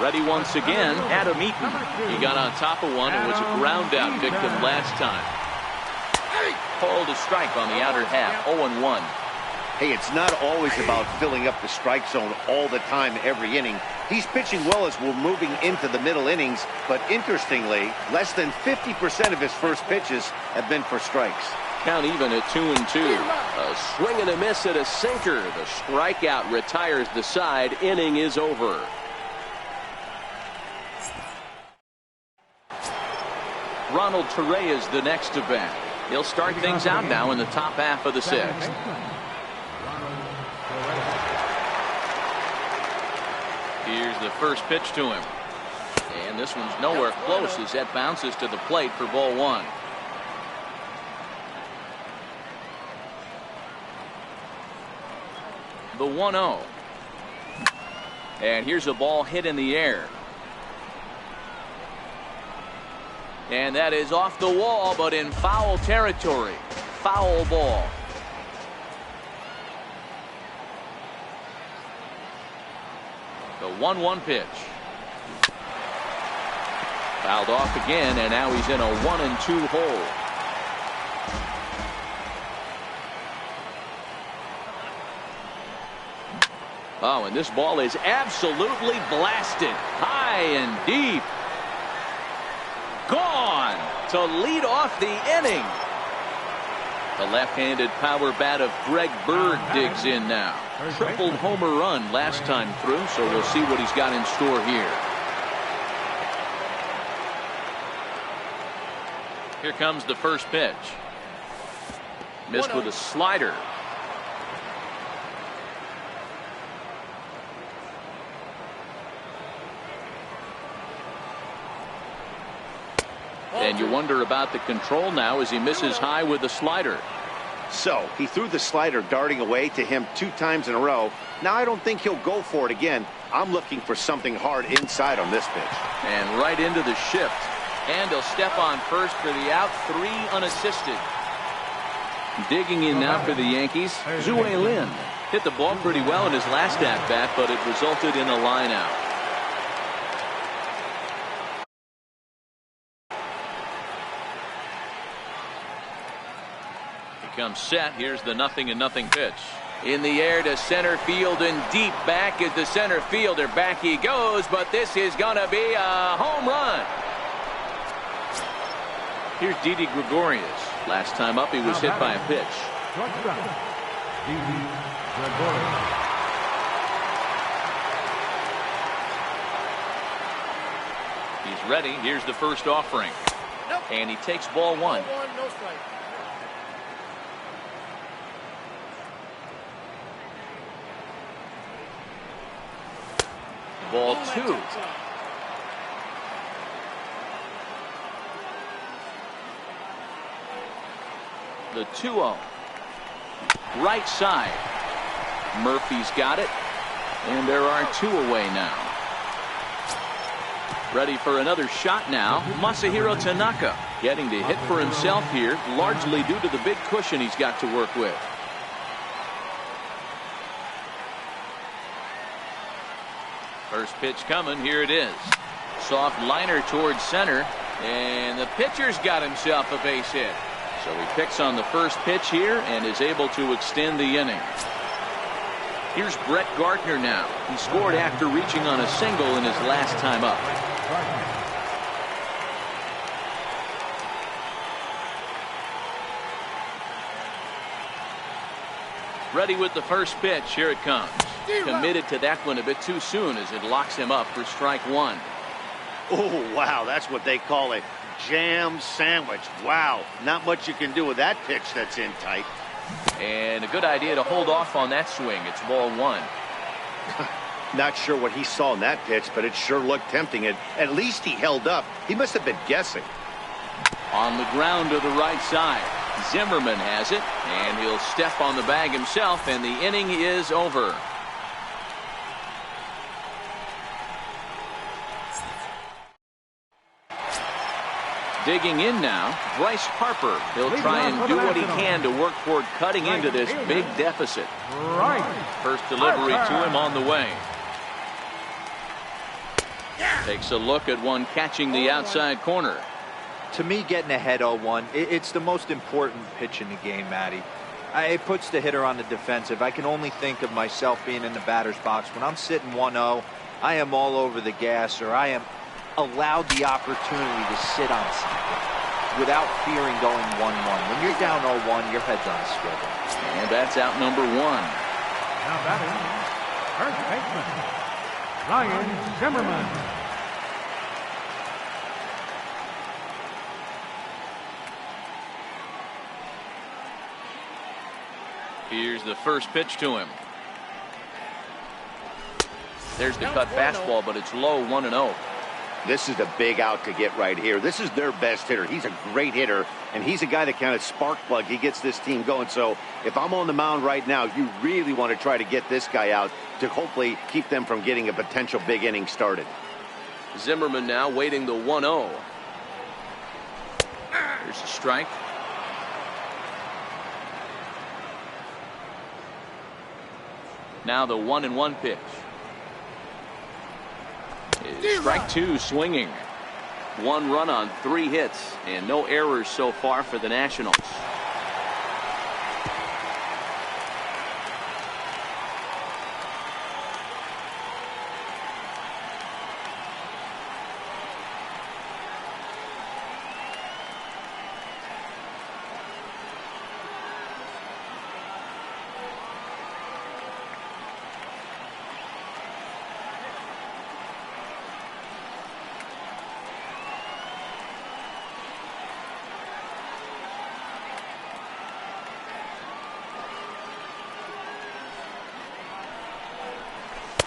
Ready once again, Adam Eaton. He got on top of one and was a ground out victim last time. Called a strike on the outer half, 0-1. Hey, it's not always about filling up the strike zone all the time every inning. He's pitching well as we're moving into the middle innings, but interestingly, less than 50% of his first pitches have been for strikes. Count even at 2-2. A swing and a miss at a sinker. The strikeout retires the side. Inning is over. Ronald Torrey is the next to bat. He'll start things out now in the top half of the sixth. Here's the first pitch to him. And this one's nowhere close as that bounces to the plate for ball one. The 1-0. And here's a ball hit in the air. And that is off the wall, but in foul territory. Foul ball. The 1-1 pitch. Fouled off again, and now he's in a 1-2 hole. Oh, and this ball is absolutely blasted. High and deep. Gone to lead off the inning. The left-handed power bat of Greg Bird digs in now. Tripled homer run last time through, so we'll see what he's got in store here. Here comes the first pitch. Missed with a slider. And you wonder about the control now as he misses high with the slider. So he threw the slider darting away to him 2 times in a row. Now I don't think he'll go for it again. I'm looking for something hard inside on this pitch. And right into the shift. And he'll step on first for the out, 3 unassisted. Digging in now for the Yankees, Zue Lin. Hit the ball pretty well in his last at-bat, but it resulted in a line out. Comes set. Here's the 0-0 pitch. In the air to center field and deep. Back is the center fielder. Back he goes, but this is going to be a home run. Here's Didi Gregorius. Last time up, he was hit by a pitch. He's ready. Here's the first offering. And he takes ball one. No strike. Ball 2. The 2-0. Right side. Murphy's got it. And there are 2 away now. Ready for another shot now. Masahiro Tanaka getting the hit for himself here, largely due to the big cushion he's got to work with. First pitch coming. Here it is. Soft liner towards center. And the pitcher's got himself a base hit. So he picks on the first pitch here and is able to extend the inning. Here's Brett Gardner now. He scored after reaching on a single in his last time up. Ready with the first pitch. Here it comes. Committed to that one a bit too soon as it locks him up for strike 1. Oh, wow. That's what they call a jam sandwich. Wow. Not much you can do with that pitch that's in tight. And a good idea to hold off on that swing. It's ball 1. Not sure what he saw in that pitch, but it sure looked tempting. At least he held up. He must have been guessing. On the ground to the right side. Zimmerman has it, and he'll step on the bag himself, and the inning is over. Digging in now, Bryce Harper. He'll try and do what he can to work toward cutting into this big deficit. First delivery to him on the way. Takes a look at one catching the outside corner. To me, getting ahead 0-1, it's the most important pitch in the game, Matty. It puts the hitter on the defensive. I can only think of myself being in the batter's box. When I'm sitting 1-0, I am all over the gas, or I am allowed the opportunity to sit on something without fearing going 1-1. When you're down 0-1, your head's on a swivel. And that's out number one. Now batting, first baseman, Ryan Zimmerman. Here's the first pitch to him. There's the cut fastball, but it's low, 1-0. This is a big out to get right here. This is their best hitter. He's a great hitter, and he's a guy that kind of spark plug. He gets this team going. So if I'm on the mound right now, you really want to try to get this guy out to hopefully keep them from getting a potential big inning started. Zimmerman now waiting the 1-0. Here's a strike. Now the 1-1 pitch. Strike two, swinging. 1 run on 3 hits and no errors so far for the Nationals.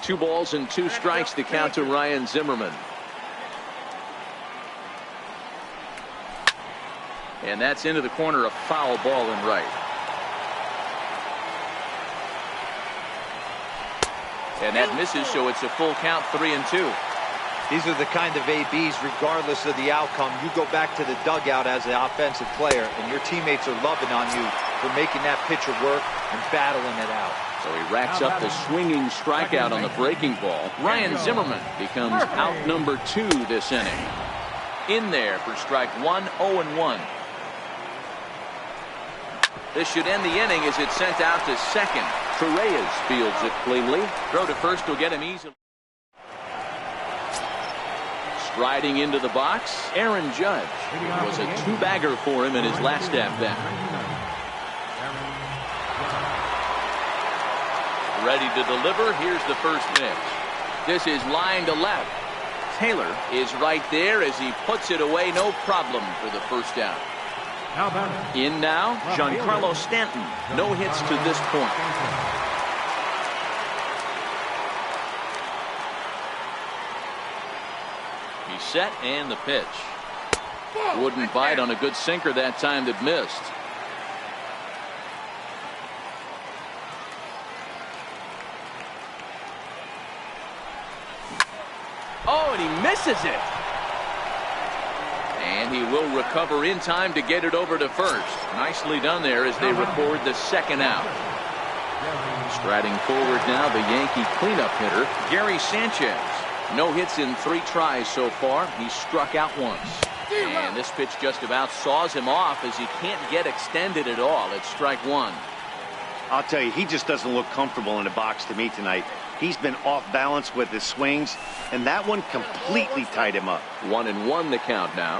Two balls and 2 strikes to count to Ryan Zimmerman. And that's into the corner, a foul ball and right. And that misses, so it's a full count, 3-2. These are the kind of ABs, regardless of the outcome. You go back to the dugout as an offensive player, and your teammates are loving on you for making that pitcher work and battling it out. So he racks up the swinging strikeout on the breaking ball. Ryan Zimmerman becomes out number 2 this inning. In there for strike 1, 0-1. This should end the inning as it's sent out to second. Torreyes fields it cleanly. Throw to first will get him easily. Striding into the box, Aaron Judge. It was a 2-bagger for him in his last at-bat. Ready to deliver. Here's the first pitch. This is line to left. Taylor is right there as he puts it away. No problem for the first out. In now, Giancarlo Stanton. No hits to this point. He's set and the pitch. Wouldn't bite on a good sinker that time that missed. Oh, and he misses it. And he will recover in time to get it over to first. Nicely done there as they record the second out. Striding forward now, the Yankee cleanup hitter, Gary Sanchez. No hits in 3 tries so far. He struck out once. And this pitch just about saws him off as he can't get extended at all. It's strike 1. I'll tell you, he just doesn't look comfortable in the box to me tonight. He's been off balance with his swings, and that one completely tied him up. 1-1 the count now.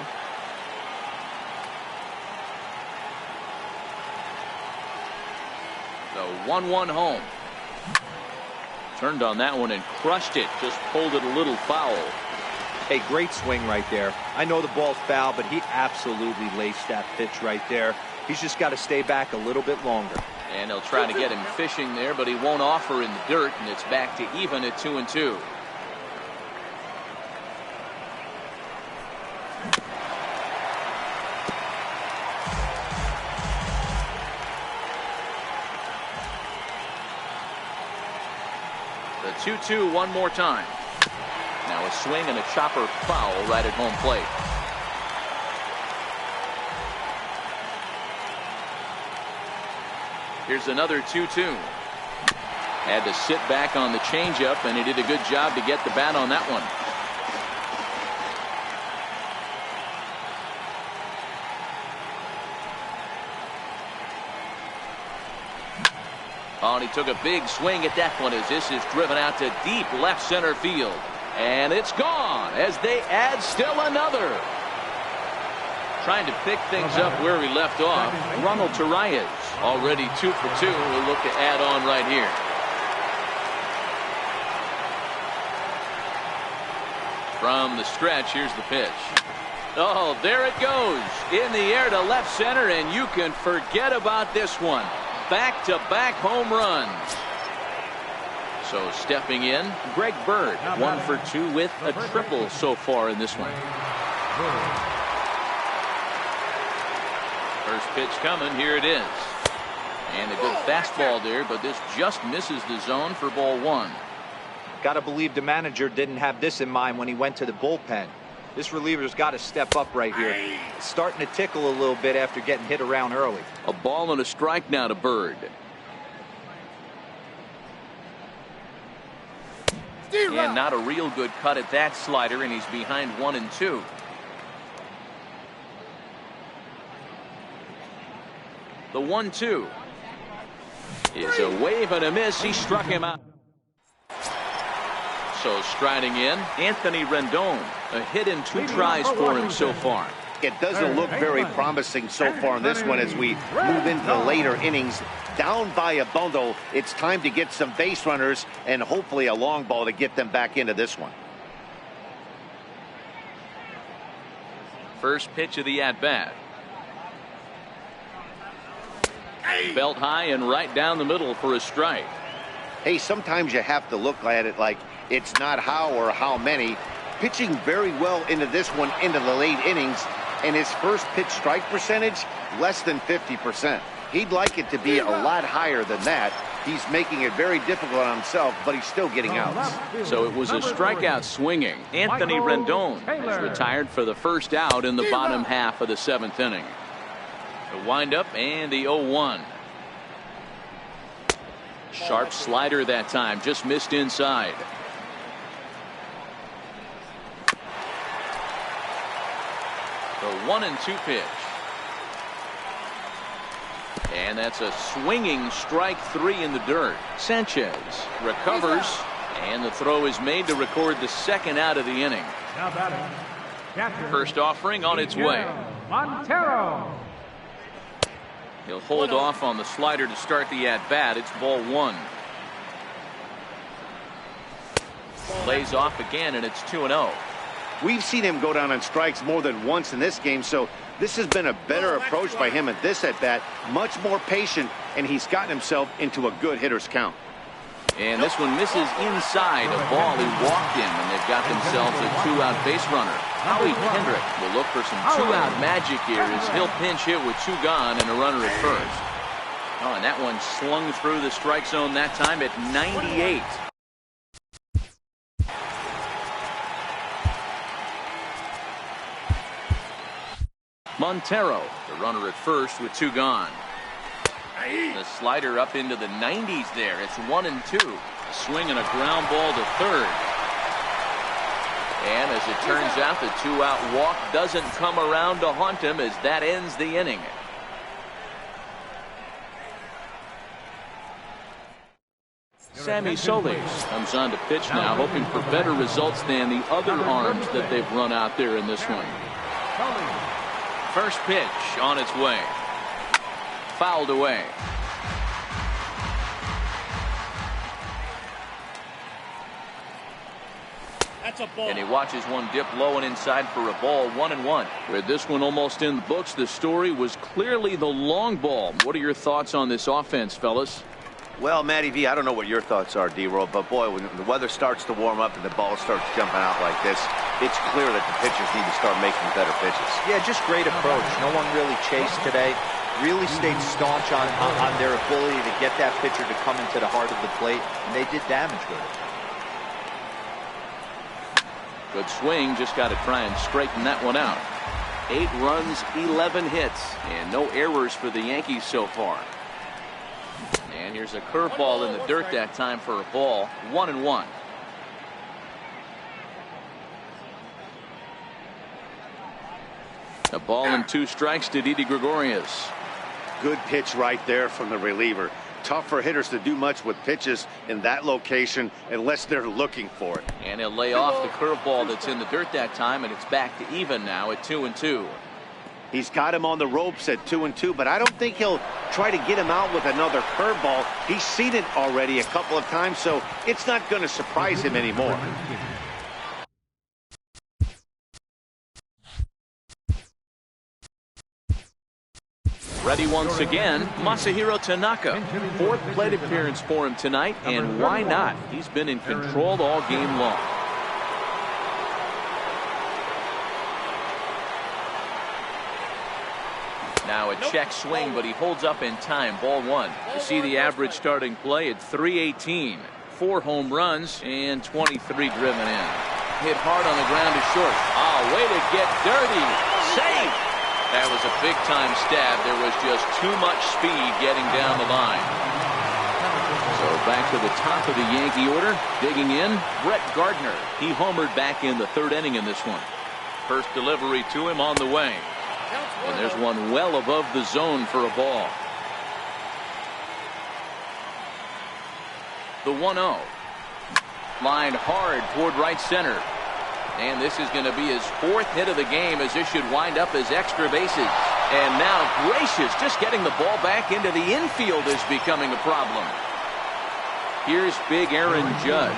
The 1-1 home. Turned on that one and crushed it. Just pulled it a little foul. Hey, great swing right there. I know the ball's foul, but he absolutely laced that pitch right there. He's just got to stay back a little bit longer. And they'll try to get him fishing there, but he won't offer in the dirt, and it's back to even at 2-2. The 2-2 one more time. Now a swing and a chopper foul right at home plate. Here's another 2-2. Had to sit back on the changeup, and he did a good job to get the bat on that one. Oh, and he took a big swing at that one as this is driven out to deep left center field. And it's gone as they add still another. Trying to pick things up where we left off. Ronald Torreyes already 2 for 2. We'll look to add on right here. From the stretch, here's the pitch. Oh, there it goes. In the air to left center, and you can forget about this one. Back-to-back home runs. So stepping in, Greg Bird, 1 for 2 with a triple so far in this one. First pitch coming, here it is. And a good fastball there, but this just misses the zone for ball 1. Got to believe the manager didn't have this in mind when he went to the bullpen. This reliever's got to step up right here. It's starting to tickle a little bit after getting hit around early. A ball and a strike now to Bird. And not a real good cut at that slider, and he's behind 1-2. The 1-2 is a wave and a miss. He struck him out. So striding in, Anthony Rendon. A hit in 2 tries for him so far. It doesn't look very promising so far in this one as we move into the later innings. Down by a bundle, it's time to get some base runners and hopefully a long ball to get them back into this one. First pitch of the at-bat. Belt high and right down the middle for a strike. Hey, sometimes you have to look at it like it's not how or how many. Pitching very well into this one into the late innings, and his first pitch strike percentage less than 50%. He'd like it to be a lot higher than that. He's making it very difficult on himself, but he's still getting outs. So it was a strikeout swinging. Anthony Rendon is retired for the first out in the bottom half of the 7th inning. The windup and the 0-1. Sharp slider that time, just missed inside. The 1-2 pitch. And that's a swinging strike 3 in the dirt. Sanchez recovers, and the throw is made to record the second out of the inning. First offering on its way. Montero. He'll hold off on the slider to start the at-bat. It's ball 1. Lays off again, and it's 2-0. We've seen him go down on strikes more than once in this game, so this has been a better approach by him at this at-bat. Much more patient, and he's gotten himself into a good hitter's count. And this one misses inside a ball he walked in, and they've got themselves a 2-out base runner. Howie Kendrick will look for some 2-out magic here as he'll pinch hit with 2 gone and a runner at first. Oh, and that one slung through the strike zone that time at 98. Montero, the runner at first with 2 gone. The slider up into the 90s there. It's 1-2. Swing and a ground ball to third. And as it turns out, the 2-out walk doesn't come around to haunt him as that ends the inning. Sammy Solis comes on to pitch now, hoping for better results than the other arms that they've run out there in this one. First pitch on its way. Fouled away. That's a ball. And he watches one dip low and inside for a ball. 1-1. With this one almost in the books, the story was clearly the long ball. What are your thoughts on this offense, fellas? Well, Matty V, I don't know what your thoughts are, D-Roll, but boy, when the weather starts to warm up and the ball starts jumping out like this, it's clear that the pitchers need to start making better pitches. Yeah, just great approach. No one really chased today. Really stayed staunch on their ability to get that pitcher to come into the heart of the plate, and they did damage with it. Good swing, just got to try and straighten that one out. 8 runs, 11 hits, and no errors for the Yankees so far. Here's a curveball in the dirt that time for a ball. 1-1. A ball and 2 strikes to Didi Gregorius. Good pitch right there from the reliever. Tough for hitters to do much with pitches in that location unless they're looking for it. And he'll lay off the curveball that's in the dirt that time, and it's back to even now at 2-2. He's got him on the ropes at 2-2, but I don't think he'll try to get him out with another curveball. He's seen it already a couple of times, so it's not going to surprise him anymore. Ready once again, Masahiro Tanaka. 4th plate appearance for him tonight, and why not? He's been in control all game long. Now a check swing, but he holds up in time. Ball 1. You see the average starting play at .318. 4 home runs and 23 driven in. Hit hard on the ground to short. Oh, way to get dirty. Save. That was a big-time stab. There was just too much speed getting down the line. So back to the top of the Yankee order. Digging in, Brett Gardner. He homered back in the 3rd inning in this one. First delivery to him on the way. And there's one well above the zone for a ball. The 1-0. Lined hard toward right center. And this is going to be his 4th hit of the game, as this should wind up as extra bases. And now, gracious, just getting the ball back into the infield is becoming a problem. Here's big Aaron Judge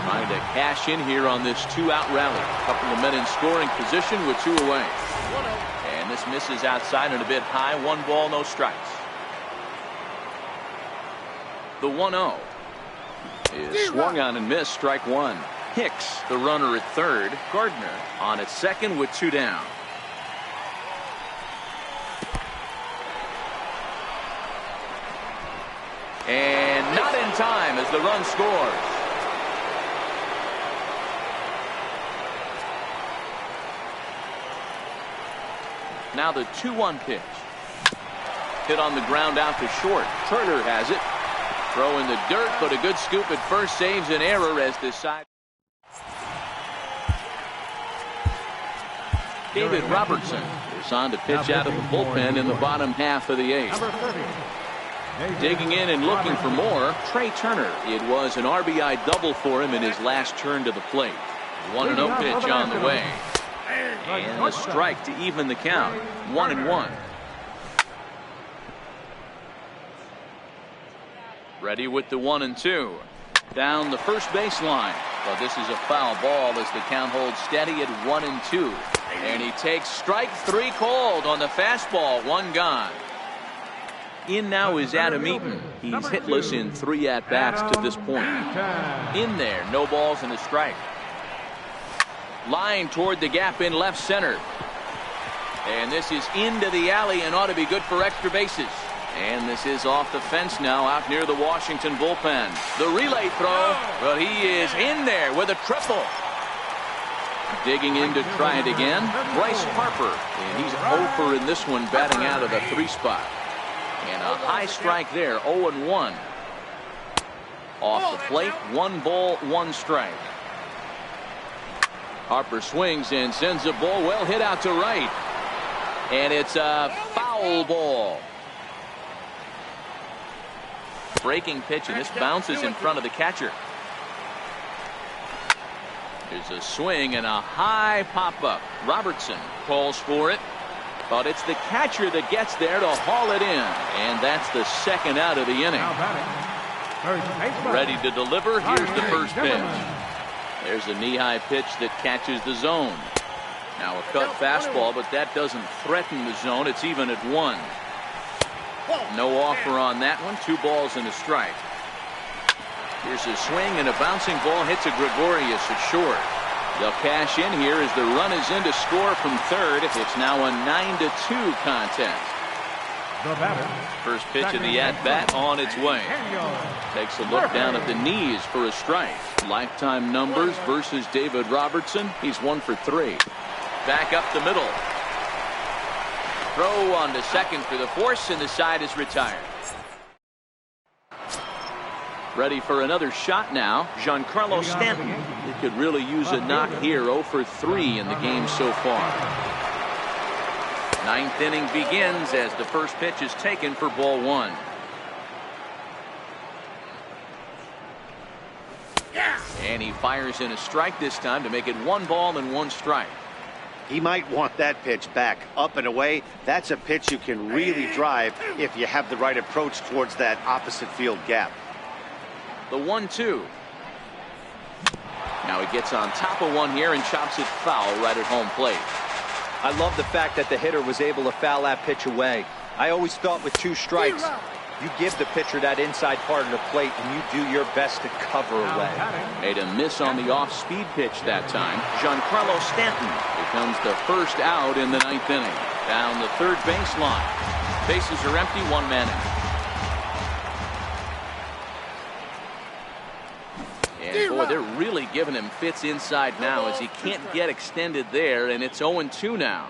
trying to cash in here on this 2-out rally. A couple of men in scoring position with 2 away. And this misses outside and a bit high. 1 ball, no strikes. The 1-0 is swung on and missed. Strike 1. Hicks, the runner at 3rd. Gardner on at 2nd with 2 down. And not in time as the run scores. Now the 2-1 pitch. Hit on the ground out to short. Turner has it. Throw in the dirt, but a good scoop at first saves an error as this side. David Robertson is on to pitch out of the bullpen in the bottom half of the 8th. Digging in and looking for more, Trey Turner. It was an RBI double for him in his last turn to the plate. 1-0 pitch on the way. And a strike to even the count. 1-1. Ready with the 1-2. Down the first baseline. But this is a foul ball as the count holds steady at 1-2. And he takes strike 3 called on the fastball. 1 gone. In now is Adam Eaton. He's hitless in 3 at-bats to this point. In there, no balls and a strike. Line toward the gap in left center. And this is into the alley and ought to be good for extra bases. And this is off the fence now out near the Washington bullpen. The relay throw, but he is in there with a triple. Digging in to try it again, Bryce Harper. And he's over in this one, batting out of the 3 spot. And a high strike there, 0-1. Off the plate, 1 ball, 1 strike. Harper swings and sends a ball well hit out to right. And it's a foul ball. Breaking pitch, and this bounces in front of the catcher. There's a swing and a high pop-up. Robertson calls for it, but it's the catcher that gets there to haul it in. And that's the 2nd out of the inning. Ready to deliver. Here's the first pitch. There's a knee-high pitch that catches the zone. Now a cut fastball, but that doesn't threaten the zone. It's even at 1. No offer on that one. 2 balls and a strike. Here's a swing and a bouncing ball hits a Gregorius at short. They'll cash in here as the run is in to score from 3rd. It's now a 9-2 contest. First pitch of the at-bat on its way. Takes a look down at the knees for a strike. Lifetime numbers versus David Robertson. He's 1 for 3. Back up the middle. Throw on to 2nd for the force, and the side is retired. Ready for another shot now. Giancarlo Stanton. He could really use a knock here. 0 for 3 in the game so far. Ninth inning begins as the first pitch is taken for ball 1. And he fires in a strike this time to make it 1 ball and 1 strike. He might want that pitch back, up and away. That's a pitch you can really drive if you have the right approach towards that opposite field gap. The 1-2. Now he gets on top of one here and chops it foul right at home plate. I love the fact that the hitter was able to foul that pitch away. I always thought with 2 strikes, you give the pitcher that inside part of the plate and you do your best to cover away. Made a miss on the off-speed pitch that time. Giancarlo Stanton becomes the first out in the 9th inning. Down the third baseline. Bases are empty, 1 man out. And boy, they're really giving him fits inside now as he can't get extended there, and it's 0-2 now.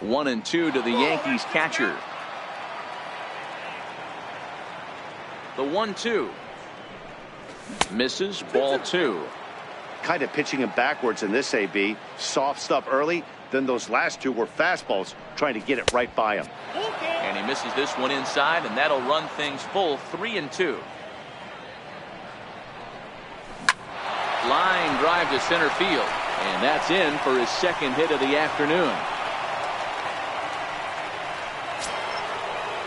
1-2 to the Yankees catcher. The 1-2. Misses, ball 2. Kind of pitching him backwards in this AB. Soft stuff early, then those last 2 were fastballs, trying to get it right by him. And he misses this one inside, and that'll run things full. 3-2. Line drive to center field, and that's in for his second hit of the afternoon.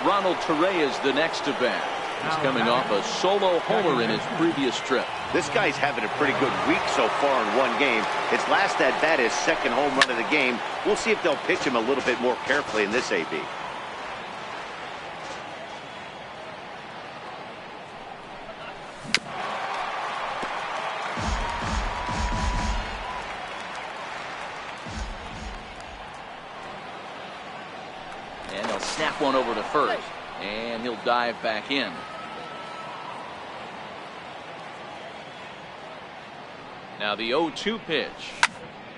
Ronald Torre is the next to bat. He's coming off a solo homer in his previous trip. This guy's having a pretty good week so far in 1 game. His last at bat is second home run of the game. We'll see if they'll pitch him a little bit more carefully in this AB. And he'll snap one over to first. And he'll dive back in. Now the 0-2 pitch.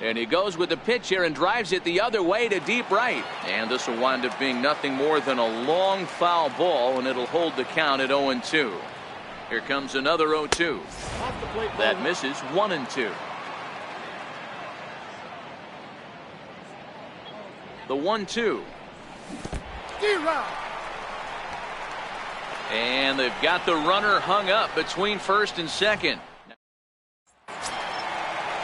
And he goes with the pitch here and drives it the other way to deep right. And this will wind up being nothing more than a long foul ball, and it'll hold the count at 0-2. Here comes another 0-2. That misses. 1-2. The 1-2. And they've got the runner hung up between first and second.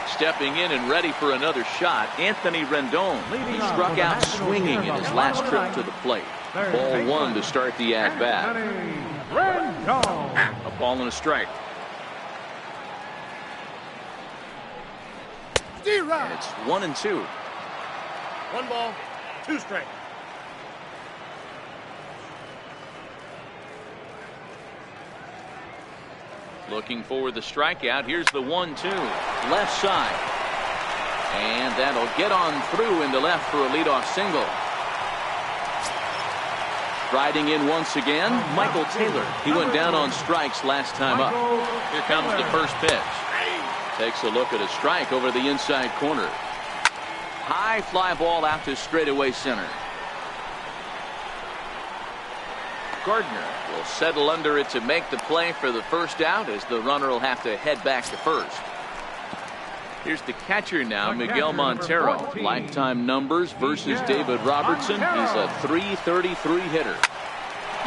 Stepping in and ready for another shot, Anthony Rendon. He struck out swinging in his last trip to the plate. Ball 1 to start the at-bat. A ball and a strike. And it's 1-2. 1 ball, 2 strikes. Looking for the strikeout. Here's the 1-2. Left side. And that'll get on through into left for a leadoff single. Riding in once again, Michael Taylor. He went down on strikes last time up. Here comes the first pitch. Takes a look at a strike over the inside corner. High fly ball out to straightaway center. Gardner will settle under it to make the play for the first out, as the runner will have to head back to first. Here's the catcher now, Miguel Montero. Lifetime numbers versus David Robertson. He's a .333 hitter.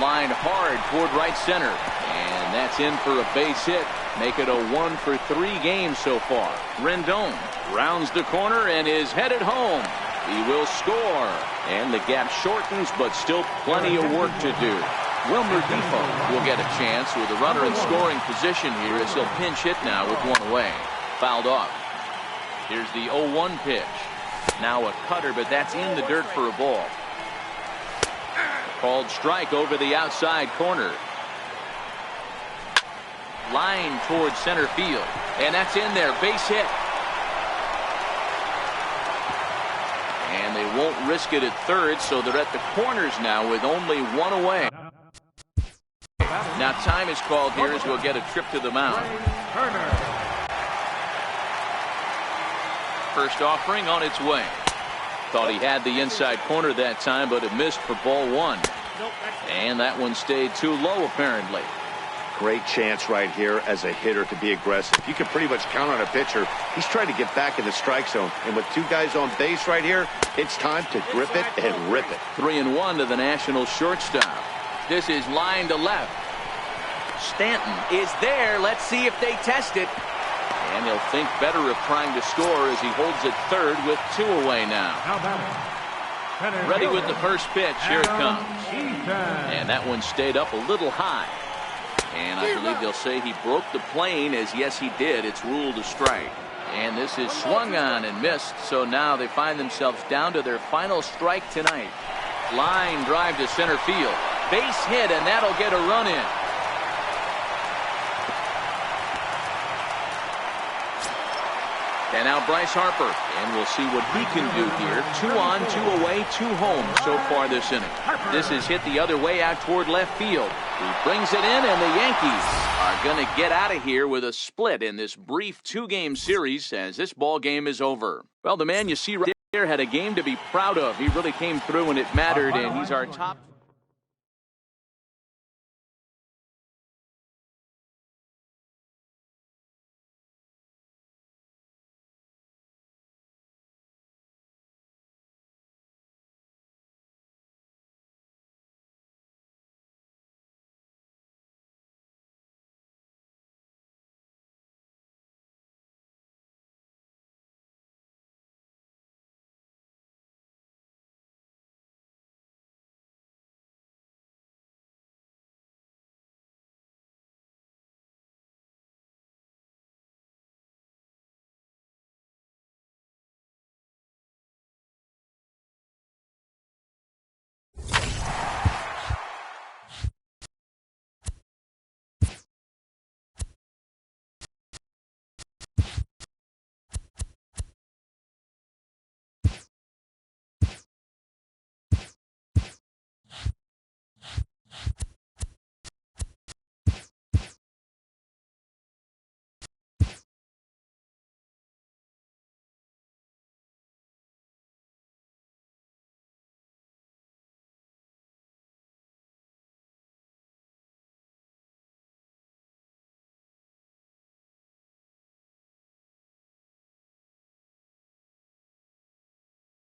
Lined hard toward right center. And that's in for a base hit. Make it a 1 for 3 games so far. Rendon rounds the corner and is headed home. He will score. And the gap shortens, but still plenty of work to do. Wilmer Defoe will get a chance with a runner in scoring position here as he'll pinch hit now with 1 away. Fouled off. Here's the 0-1 pitch. Now a cutter, but that's in the dirt for a ball. Called strike over the outside corner. Line towards center field. And that's in there. Base hit. And they won't risk it at third, so they're at the corners now with only 1 away. Now time is called here as we'll get a trip to the mound. First offering on its way. Thought he had the inside corner that time, but it missed for ball 1. And that one stayed too low apparently. Great chance right here as a hitter to be aggressive. You can pretty much count on a pitcher. He's trying to get back in the strike zone. And with two guys on base right here, it's time to grip it and rip it. 3-1 to the Nationals shortstop. This is line to left. Stanton is there. Let's see if they test it. And he'll think better of trying to score as he holds it third with 2 away now. Ready with the first pitch. Here it comes. And that one stayed up a little high. And I believe they'll say he broke the plane, as yes he did. It's ruled a strike. And this is swung on and missed. So now they find themselves down to their final strike tonight. Line drive to center field. Base hit, and that'll get a run in. And now Bryce Harper, and we'll see what he can do here. 2 on, 2 away, 2 home so far this inning. This is hit the other way out toward left field. He brings it in, and the Yankees are going to get out of here with a split in this brief 2-game series as this ball game is over. Well, the man you see right there had a game to be proud of. He really came through when it mattered, and he's our top